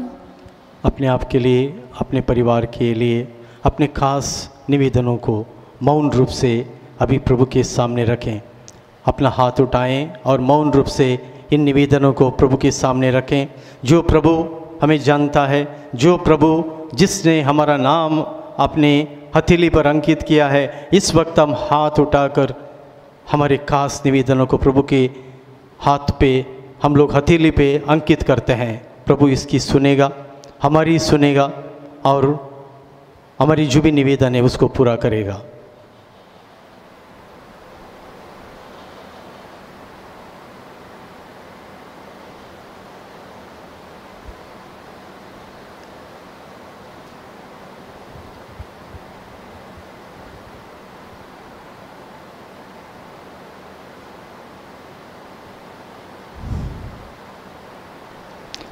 अपने आप के लिए, अपने परिवार के लिए, अपने खास निवेदनों को मौन रूप से अभी प्रभु के सामने रखें। अपना हाथ उठाएं और मौन रूप से इन निवेदनों को प्रभु के सामने रखें। जो प्रभु हमें जानता है, जो प्रभु जिसने हमारा नाम अपने हथेली पर अंकित किया है, इस वक्त हम हाथ उठाकर हमारे खास निवेदनों को प्रभु के हाथ पे, हम लोग हथेली पे अंकित करते हैं। प्रभु इसकी सुनेगा, हमारी सुनेगा और हमारी जो भी निवेदन है उसको पूरा करेगा।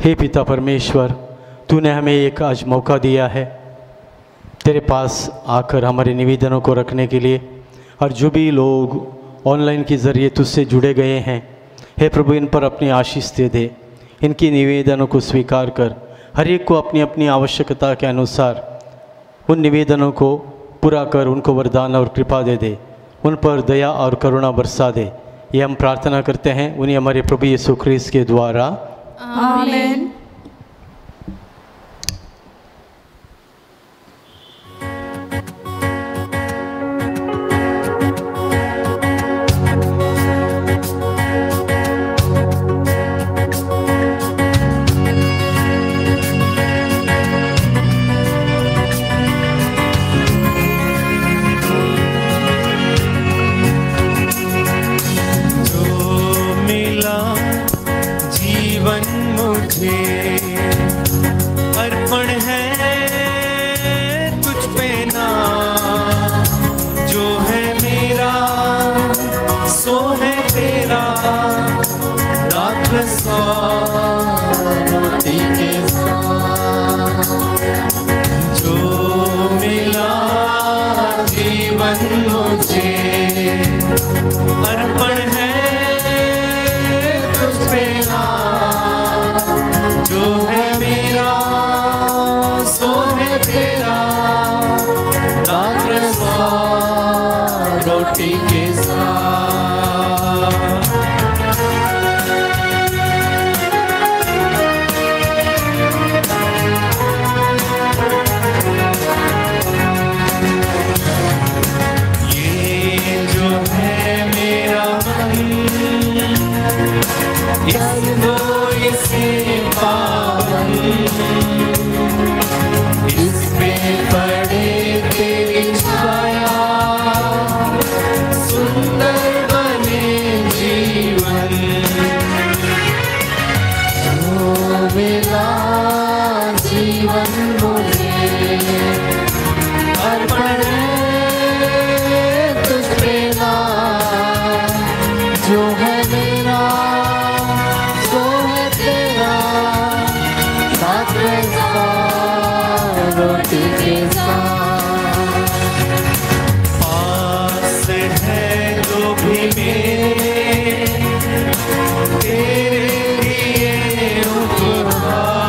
हे पिता परमेश्वर, तूने हमें एक आज मौका दिया है तेरे पास आकर हमारे निवेदनों को रखने के लिए, और जो भी लोग ऑनलाइन के ज़रिए तुझसे जुड़े गए हैं, हे प्रभु इन पर अपनी आशीष दे दे। इनकी निवेदनों को स्वीकार कर, हर एक को अपनी अपनी आवश्यकता के अनुसार उन निवेदनों को पूरा कर, उनको वरदान और कृपा दे दे, उन पर दया और करुणा बरसा दे। ये हम प्रार्थना करते हैं उन्हीं हमारे प्रभु यीशु ख्रीस्त के द्वारा, आमीन। अर्पण है तुझ पे ना, जो है मेरा सो है तेरा। रात रोटी के साथ जो मिला जीवन मुझे, अर्पण है तुझ पे ना, जो है मेरा सो है तेरा। रात रोटी के साथ ये जो है मेरा मन, इसको इसे पावन, इस पे पड़े तेरी छाया, सुंदर बने जीवन। जो मिला जीवन मुझे, अर्पण तुझ पे ना, जो है मेरा सो है तेरा। साथ रोटी के साथ पास है जो भी मेरे, तेरे लिए उपहार,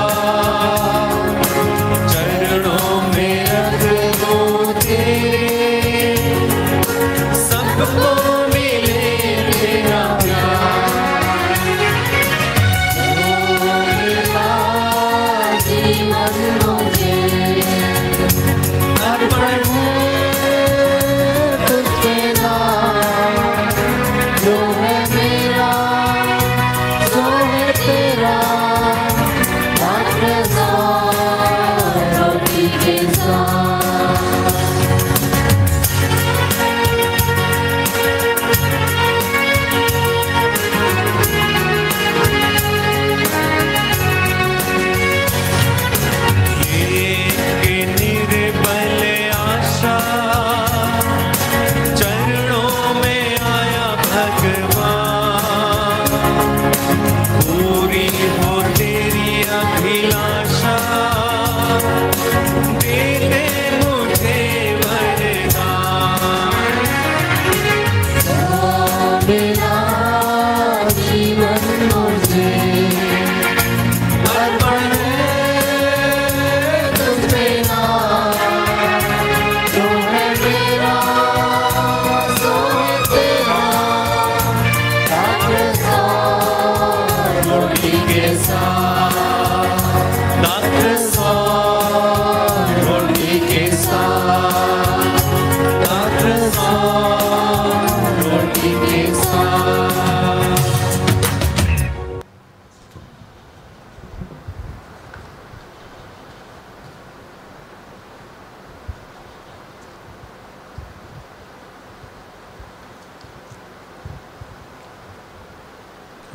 मुझे अर्पण है तुझ पे नाम, जो है मेरा सो है तेरा, दात्र सौ रोटी के साथ, दात्र सौ रोटी के साथ, दात्र सौ रोटी के साथ।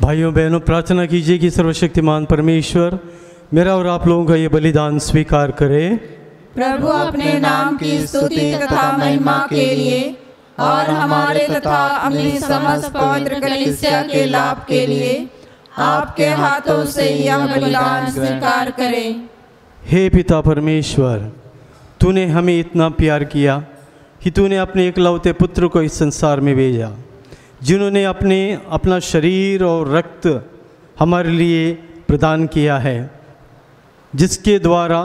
भाइयों बहनों, प्रार्थना कीजिए कि सर्वशक्तिमान परमेश्वर मेरा और आप लोगों का ये बलिदान स्वीकार करे। प्रभु अपने नाम की स्तुति तथा महिमा के लिए और हमारे तथा अपनी समस्त पवित्र कलीसिया के लाभ के लिए आपके हाथों से यह बलिदान स्वीकार करें। हे पिता परमेश्वर, तूने हमें इतना प्यार किया कि तूने अपने एकलौते पुत्र को इस संसार में भेजा, जिन्होंने अपना शरीर और रक्त हमारे लिए प्रदान किया है, जिसके द्वारा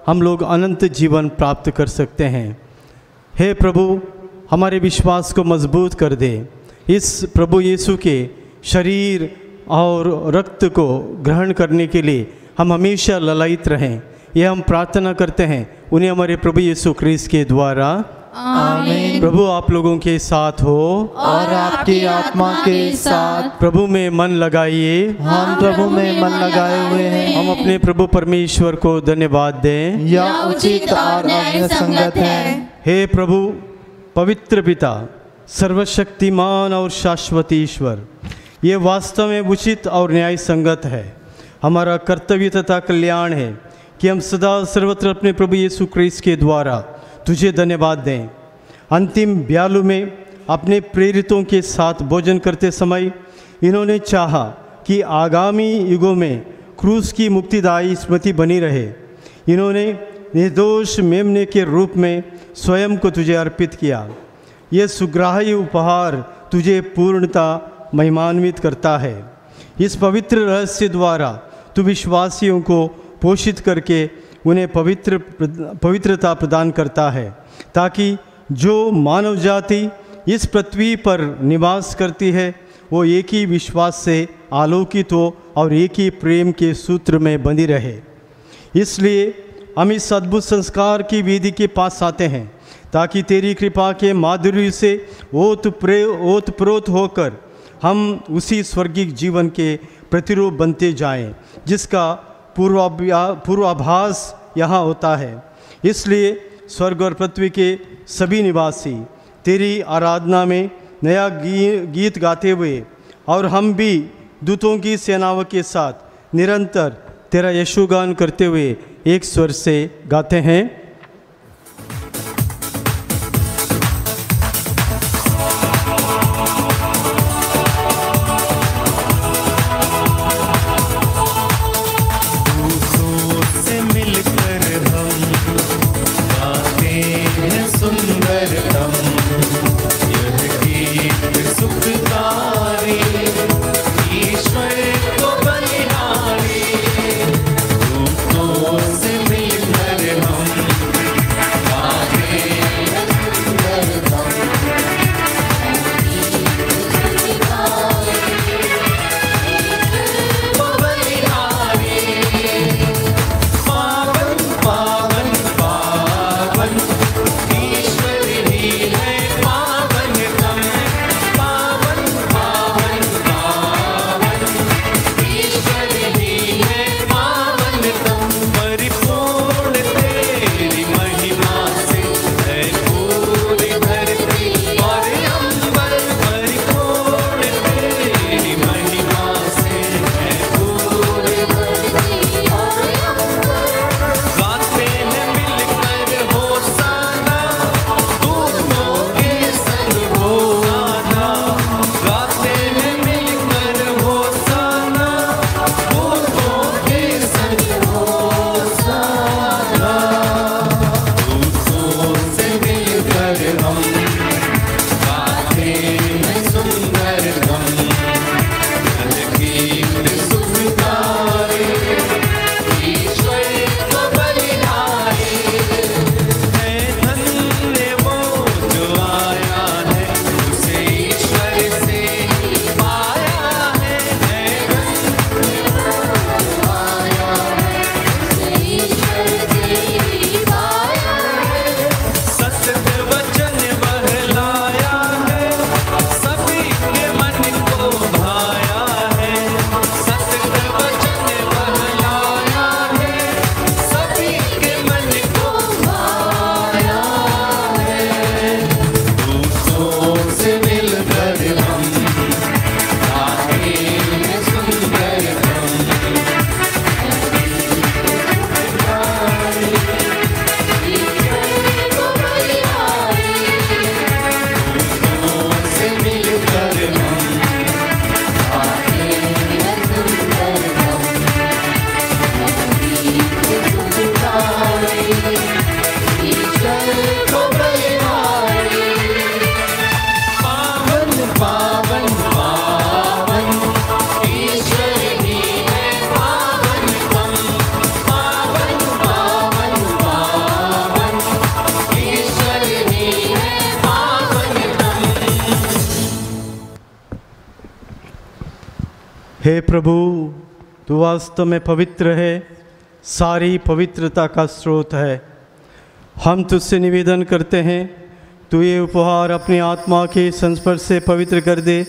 हम लोग अनंत जीवन प्राप्त कर सकते हैं। हे प्रभु, हमारे विश्वास को मजबूत कर दे। इस प्रभु यीशु के शरीर और रक्त को ग्रहण करने के लिए हम हमेशा ललायित रहें, यह हम प्रार्थना करते हैं उन्हें हमारे प्रभु यीशु ख्रीस्त के द्वारा। आमीन। प्रभु आप लोगों के साथ हो और आपकी आत्मा के साथ। प्रभु में मन लगाइए। हम प्रभु में मन लगाए हुए हैं। हम अपने प्रभु परमेश्वर को धन्यवाद दें। यह उचित और न्याय संगत है। हे प्रभु पवित्र पिता, सर्वशक्तिमान और शाश्वत ईश्वर, ये वास्तव में उचित और न्याय संगत है। हमारा कर्तव्य तथा कल्याण है कि हम सदा सर्वत्र अपने प्रभु यीशु ख्रीस्त के द्वारा तुझे धन्यवाद दें। अंतिम ब्यालू में अपने प्रेरितों के साथ भोजन करते समय इन्होंने चाहा कि आगामी युगों में क्रूस की मुक्तिदायी स्मृति बनी रहे। इन्होंने निर्दोष मेमने के रूप में स्वयं को तुझे अर्पित किया। यह सुग्राही उपहार तुझे पूर्णता महिमान्वित करता है। इस पवित्र रहस्य द्वारा तू विश्वासियों को पोषित करके उन्हें पवित्रता प्रदान करता है, ताकि जो मानव जाति इस पृथ्वी पर निवास करती है वो एक ही विश्वास से आलोकित हो और एक ही प्रेम के सूत्र में बंधी रहे। इसलिए हम इस अद्भुत संस्कार की वेदी के पास आते हैं, ताकि तेरी कृपा के माधुर्य से ओतप्रोत होकर हम उसी स्वर्गिक जीवन के प्रतिरूप बनते जाएं, जिसका पूर्वाभास यहाँ होता है। इसलिए स्वर्ग और पृथ्वी के सभी निवासी तेरी आराधना में नया गीत गाते हुए और हम भी दूतों की सेनाओं के साथ निरंतर तेरा यशोगान करते हुए एक स्वर से गाते हैं। ईश्वर को बलिहारी, दूतों से मिलकर हम हे प्रभु, तू वास्तव में पवित्र है, सारी पवित्रता का स्रोत है। हम तुझसे निवेदन करते हैं, तू ये उपहार अपनी आत्मा के संस्पर्श से पवित्र कर दे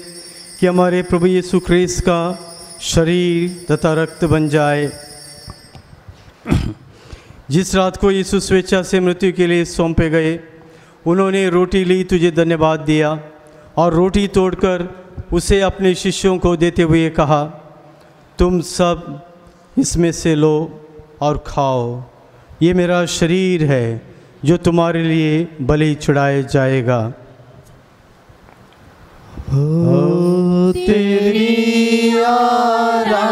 कि हमारे प्रभु यीशु ख्रीस्त का शरीर तथा रक्त बन जाए। जिस रात को यीशु स्वेच्छा से मृत्यु के लिए सौंपे गए, उन्होंने रोटी ली, तुझे धन्यवाद दिया और रोटी तोड़कर उसे अपने शिष्यों को देते हुए कहा, तुम सब इसमें से लो और खाओ, ये मेरा शरीर है जो तुम्हारे लिए बलि चढ़ाया जाएगा। हो तेरी आराधना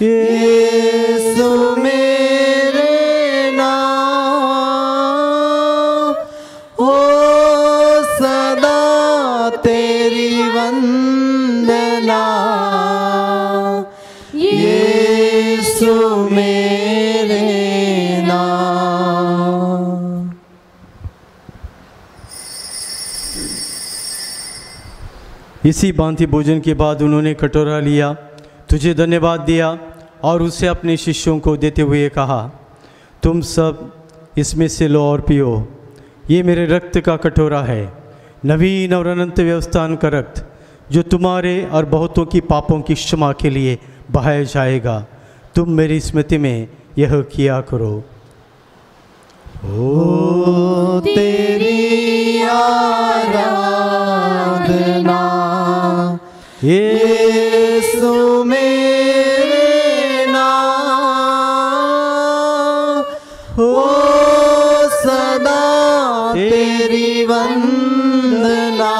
यीशु मेरे नाम, हो सदा तेरी वंदना यीशु मेरे नाम। इसी भांति भोजन के बाद उन्होंने कटोरा लिया, तुझे धन्यवाद दिया और उसे अपने शिष्यों को देते हुए कहा, तुम सब इसमें से लो और पियो, ये मेरे रक्त का कटोरा है, नवीन और अनंत व्यवस्थान का रक्त, जो तुम्हारे और बहुतों की पापों की क्षमा के लिए बहाया जाएगा। तुम मेरी स्मृति में यह किया करो। ओ तेरी आराधना यीशु मेरे नाम, हो सदा तेरी वंदना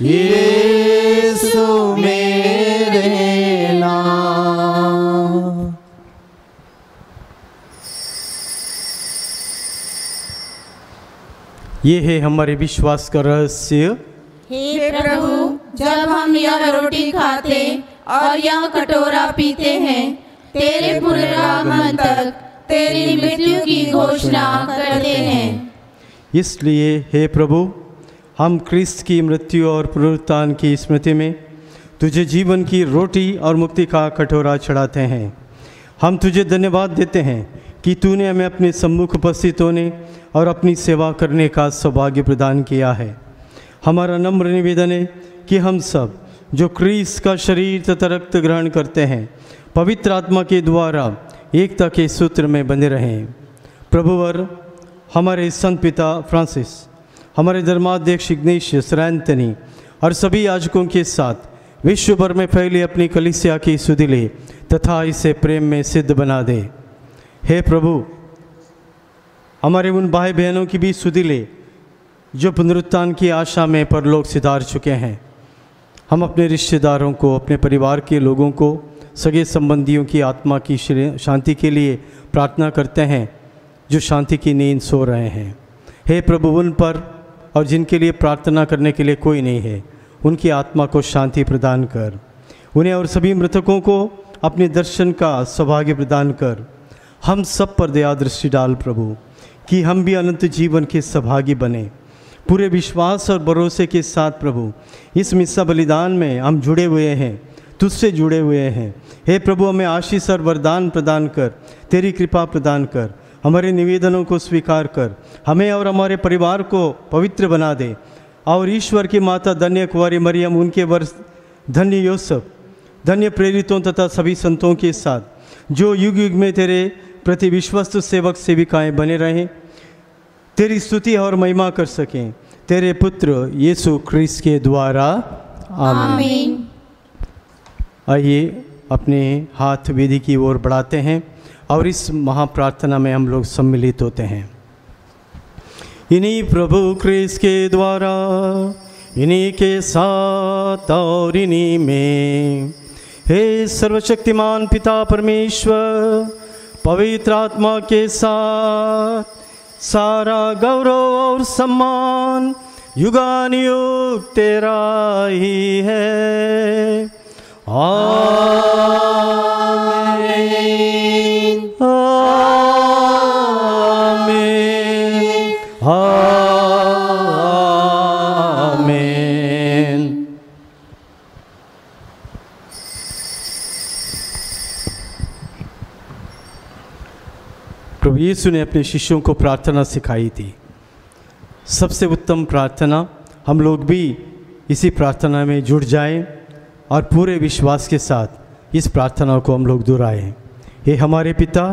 यीशु मेरे नाम। ये है हमारे विश्वास का रहस्य। हे प्रभु, जब हम यह रोटी खाते और यह कटोरा पीते हैं, तेरे पुनरागमन तक तेरी मृत्यु की घोषणा करते हैं। इसलिए हे प्रभु, हम क्रिस्त की मृत्यु और पुनरुत्थान की स्मृति में तुझे जीवन की रोटी और मुक्ति का कटोरा चढ़ाते हैं। हम तुझे धन्यवाद देते हैं कि तूने हमें अपने सम्मुख उपस्थित होने और अपनी सेवा करने का सौभाग्य प्रदान किया है। हमारा नम्र निवेदन है कि हम सब जो क्रिस्त का शरीर तथा रक्त ग्रहण करते हैं, पवित्र आत्मा के द्वारा एकता के सूत्र में बंधे रहें। प्रभुवर हमारे संत पिता फ्रांसिस, हमारे धर्माध्यक्ष इग्नेशियस एंथनी और सभी याजकों के साथ विश्व भर में फैली अपनी कलीसिया की सुधि ले तथा इसे प्रेम में सिद्ध बना दे। हे प्रभु, हमारे उन भाई बहनों की भी सुधि ले जो पुनरुत्थान की आशा में परलोक सिधार चुके हैं। हम अपने रिश्तेदारों को, अपने परिवार के लोगों को, सगे संबंधियों की आत्मा की शांति के लिए प्रार्थना करते हैं जो शांति की नींद सो रहे हैं। हे प्रभु, उन पर और जिनके लिए प्रार्थना करने के लिए कोई नहीं है, उनकी आत्मा को शांति प्रदान कर। उन्हें और सभी मृतकों को अपने दर्शन का सौभाग्य प्रदान कर। हम सब पर दया दृष्टि डाल प्रभु, कि हम भी अनंत जीवन के सौभागी बने। पूरे विश्वास और भरोसे के साथ प्रभु, इस मिस्सा बलिदान में हम जुड़े हुए हैं, तुझसे जुड़े हुए हैं। हे प्रभु, हमें आशीष और वरदान प्रदान कर, तेरी कृपा प्रदान कर, हमारे निवेदनों को स्वीकार कर, हमें और हमारे परिवार को पवित्र बना दे। और ईश्वर की माता धन्य कुंवारी मरियम, उनके वर्ष धन्य यूसुफ, धन्य प्रेरितों तथा सभी संतों के साथ जो युग युग में तेरे प्रति विश्वस्त सेवक सेविकाएं बने रहें, तेरी स्तुति और महिमा कर सकें, तेरे पुत्र यीशु ख्रीस्त के द्वारा। आमीन। आइए अपने हाथ वेदी की ओर बढ़ाते हैं और इस महाप्रार्थना में हम लोग सम्मिलित होते हैं। इन्हीं प्रभु ख्रीस्त के द्वारा, इन्हीं के साथ और इन्हीं में, हे सर्वशक्तिमान पिता परमेश्वर, पवित्र आत्मा के साथ सारा गौरव और सम्मान युगानुयुग तेरा ही है। आमीन, आमीन, आमीन। प्रभु यीशु ने अपने शिष्यों को प्रार्थना सिखाई थी। सबसे उत्तम प्रार्थना, हम लोग भी इसी प्रार्थना में जुड़ जाएं और पूरे विश्वास के साथ इस प्रार्थना को हम लोग दोहराएं। हे हमारे पिता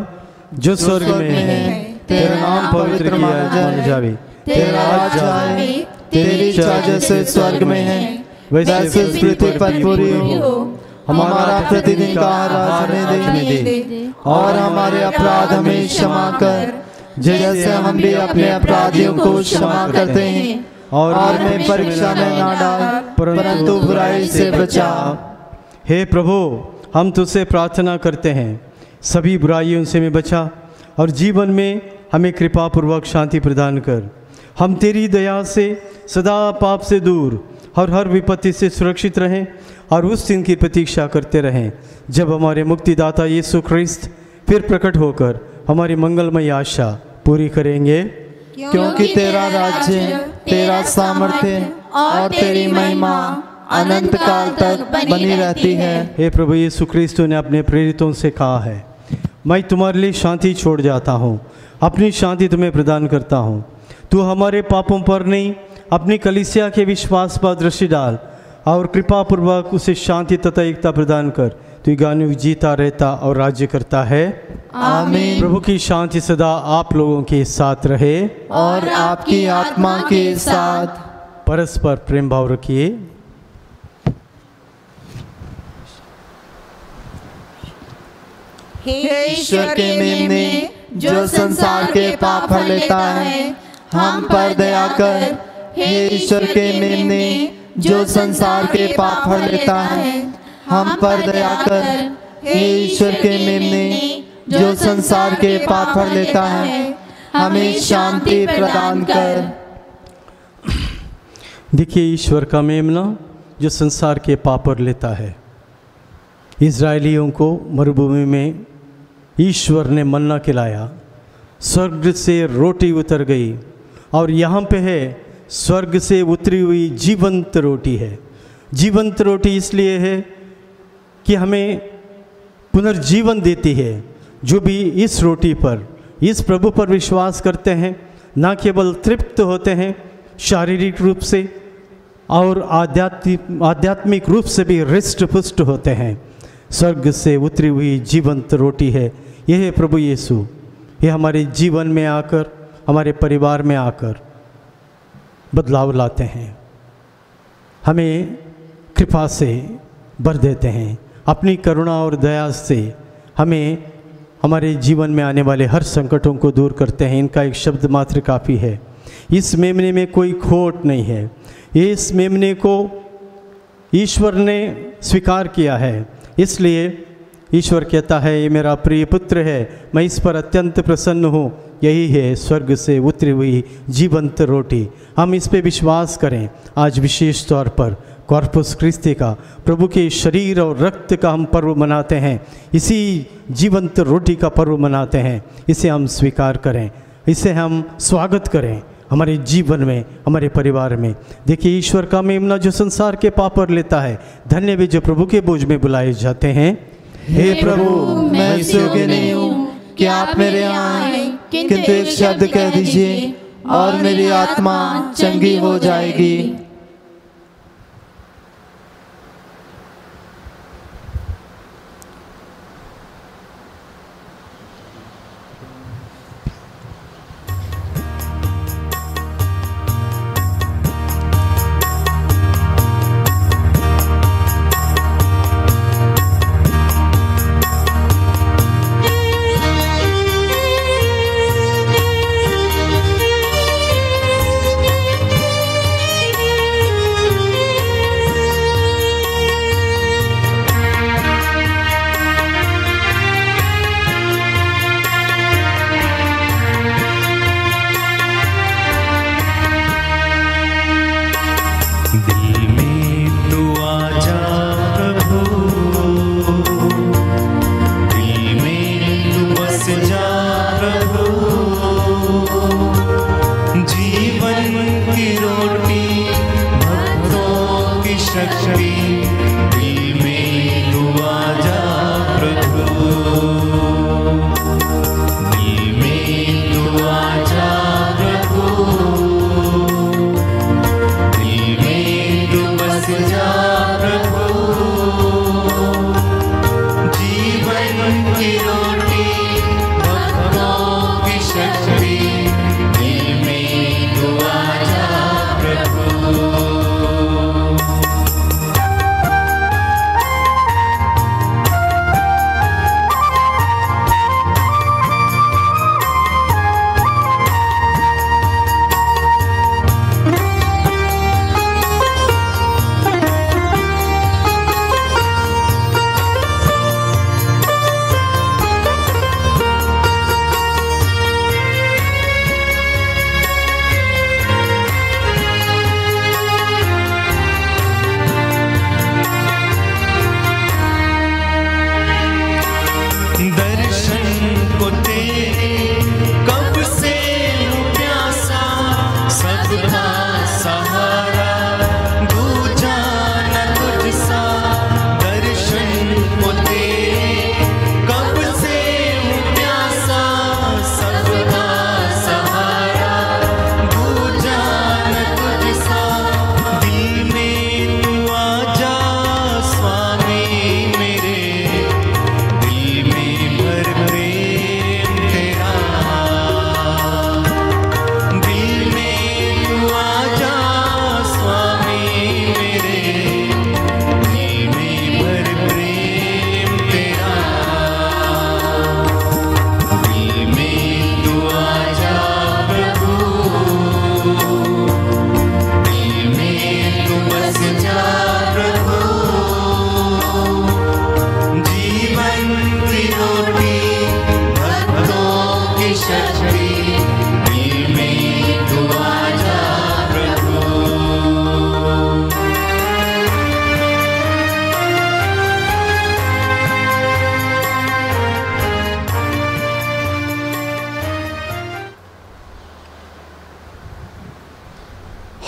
जो स्वर्ग में है, तेरा नाम पवित्र माना जावे, तेरा राज्य आए, तेरी इच्छा जैसे स्वर्ग में है वैसे पृथ्वी पर पूरी हो। हमारा प्रतिदिन का आहार हमें दे और हमारे अपराध हमें क्षमा कर जैसे हम भी अपने अपराधियों को क्षमा करते हैं, और हमें परीक्षा में ना डाल परंतु बुराई से बचा। हे प्रभु, हम तुझसे प्रार्थना करते हैं, सभी बुराइयों से हमें बचा और जीवन में हमें कृपा पूर्वक शांति प्रदान कर। हम तेरी दया से सदा पाप से दूर और हर विपत्ति से सुरक्षित रहें और उस दिन की प्रतीक्षा करते रहें जब हमारे मुक्तिदाता यीशु ख्रिस्त फिर प्रकट होकर हमारी मंगलमय आशा पूरी करेंगे। क्योंकि तेरा राज्य, तेरा सामर्थ्य और तेरी महिमा अनंत काल तक बनी रहती है। हे प्रभु यीशु ख्रिस्त ने अपने प्रेरितों से कहा है, मैं तुम्हारे लिए शांति छोड़ जाता हूँ, अपनी शांति तुम्हें प्रदान करता हूँ। तू हमारे पापों पर नहीं, अपनी कलीसिया के विश्वास पर दृष्टि डाल और कृपा पूर्वक उसे शांति तथा एकता प्रदान कर। तू गानुक जीता रहता और राज्य करता है। आमीन। प्रभु की शांति सदा आप लोगों के साथ रहे और आपकी आत्मा के साथ। परस्पर प्रेम भाव रखिए। हे ईश्वर के मेमने जो संसार के पाप हर लेता है, हम पर दया कर। हे ईश्वर के मेमने जो संसार के पाप हर लेता है, हम पर दया कर। हे ईश्वर के मेमने जो संसार के पाप हर लेता है, हमें शांति प्रदान कर। देखिए, ईश्वर का मेमना जो संसार के पाप हर लेता है। इजरायलियों को मरुभूमि में ईश्वर ने मन्ना खिलाया, स्वर्ग से रोटी उतर गई और यहाँ पे है स्वर्ग से उतरी हुई जीवंत रोटी है। जीवंत रोटी इसलिए है कि हमें पुनर्जीवन देती है। जो भी इस रोटी पर, इस प्रभु पर विश्वास करते हैं, ना केवल तृप्त होते हैं शारीरिक रूप से और आध्यात्मिक रूप से भी हृष्ट पुष्ट होते हैं। स्वर्ग से उतरी हुई जीवंत रोटी है, यह है प्रभु यीशु। ये हमारे जीवन में आकर, हमारे परिवार में आकर बदलाव लाते हैं, हमें कृपा से भर देते हैं। अपनी करुणा और दया से हमें हमारे जीवन में आने वाले हर संकटों को दूर करते हैं। इनका एक शब्द मात्र काफ़ी है। इस मेमने में कोई खोट नहीं है। इस मेमने को ईश्वर ने स्वीकार किया है, इसलिए ईश्वर कहता है, ये मेरा प्रिय पुत्र है, मैं इस पर अत्यंत प्रसन्न हूँ। यही है स्वर्ग से उतरी हुई जीवंत रोटी। हम इस पे विश्वास करें। आज विशेष तौर पर कॉर्पस क्रिस्टी का, प्रभु के शरीर और रक्त का हम पर्व मनाते हैं। इसी जीवंत रोटी का पर्व मनाते हैं। इसे हम स्वीकार करें, इसे हम स्वागत करें हमारे जीवन में, हमारे परिवार में। देखिए, ईश्वर का मेमना जो संसार के पाप पर लेता है। धन्य वे जो प्रभु के बोझ में बुलाए जाते हैं। हे प्रभु, मैं इस योग्य नहीं हूँ कि आप मेरे यहाँ आए, किंतु एक शब्द कह दीजिए और मेरी आत्मा चंगी हो जाएगी। दिल में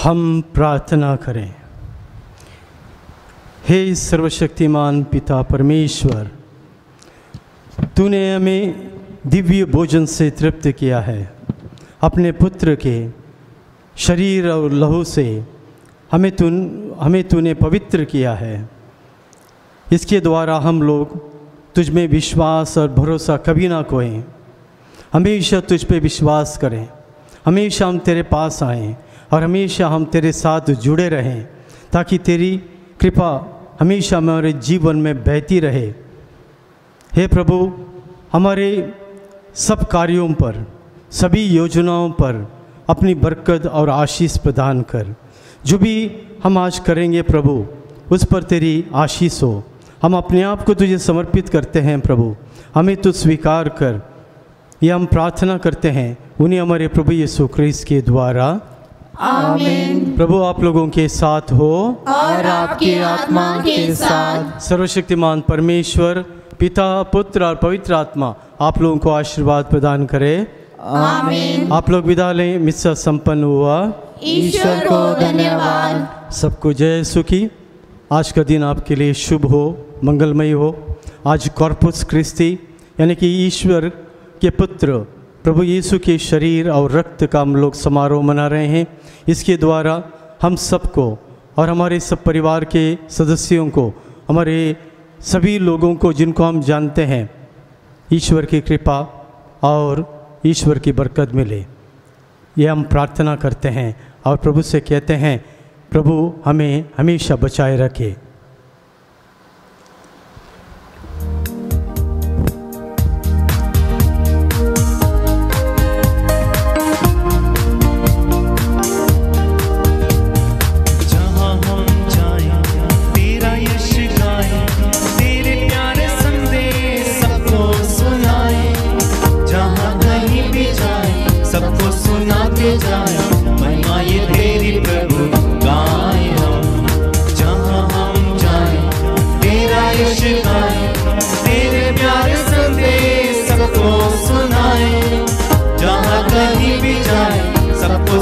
हम प्रार्थना करें। हे सर्वशक्तिमान पिता परमेश्वर, तूने हमें दिव्य भोजन से तृप्त किया है। अपने पुत्र के शरीर और लहू से हमें तूने पवित्र किया है। इसके द्वारा हम लोग तुझ में विश्वास और भरोसा कभी ना खोएं, हमेशा तुझ पे विश्वास करें, हमेशा हम तेरे पास आएं और हमेशा हम तेरे साथ जुड़े रहें, ताकि तेरी कृपा हमेशा हमारे जीवन में बहती रहे। हे प्रभु, हमारे सब कार्यों पर, सभी योजनाओं पर अपनी बरकत और आशीष प्रदान कर। जो भी हम आज करेंगे प्रभु, उस पर तेरी आशीष हो। हम अपने आप को तुझे समर्पित करते हैं प्रभु, हमें तू स्वीकार कर। यह हम प्रार्थना करते हैं उन्हीं हमारे प्रभु यीशु ख्रीस्त के द्वारा, आमीन। प्रभु आप लोगों के साथ हो और आपकी आत्मा के साथ। सर्वशक्तिमान परमेश्वर पिता, पुत्र और पवित्र आत्मा आप लोगों को आशीर्वाद प्रदान करे, आमीन। आप लोग विदा लें। मिस्सा संपन्न हुआ। ईश्वर को धन्यवाद। सबको जय सुखी। आज का दिन आपके लिए शुभ हो, मंगलमय हो। आज कॉर्पस क्रिस्टी यानी कि ईश्वर के पुत्र प्रभु यीशु के शरीर और रक्त का हम लोग समारोह मना रहे हैं। इसके द्वारा हम सबको और हमारे सब परिवार के सदस्यों को, हमारे सभी लोगों को जिनको हम जानते हैं, ईश्वर की कृपा और ईश्वर की बरकत मिले। ये हम प्रार्थना करते हैं और प्रभु से कहते हैं, प्रभु हमें हमेशा बचाए रखे।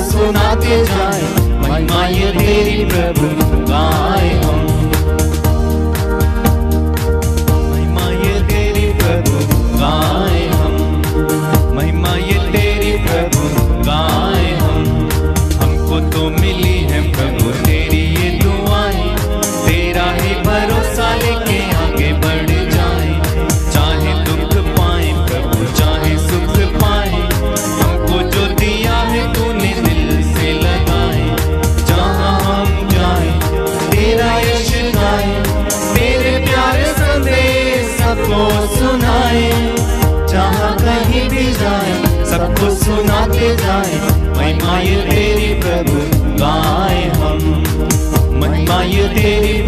सुनाते जाए महिमा ये तेरी प्रभु गाए हम, महिमा ये तेरी प्रभु गाए हम, महिमा ये तेरी प्रभु गाए हम। हमको तो मिली है प्रभु तेरी ये दुआएं, तेरा ही भरोसा लेके आगे बढ़ जाए। चाहे दुख पाए प्रभु चाहे सुख पाए, हमको जो दिया है तूने सुनाए। जहाँ कहीं भी जाए सबको सुनाते जाए महिमा ये तेरी प्रभु गाए हम, महिमा ये तेरी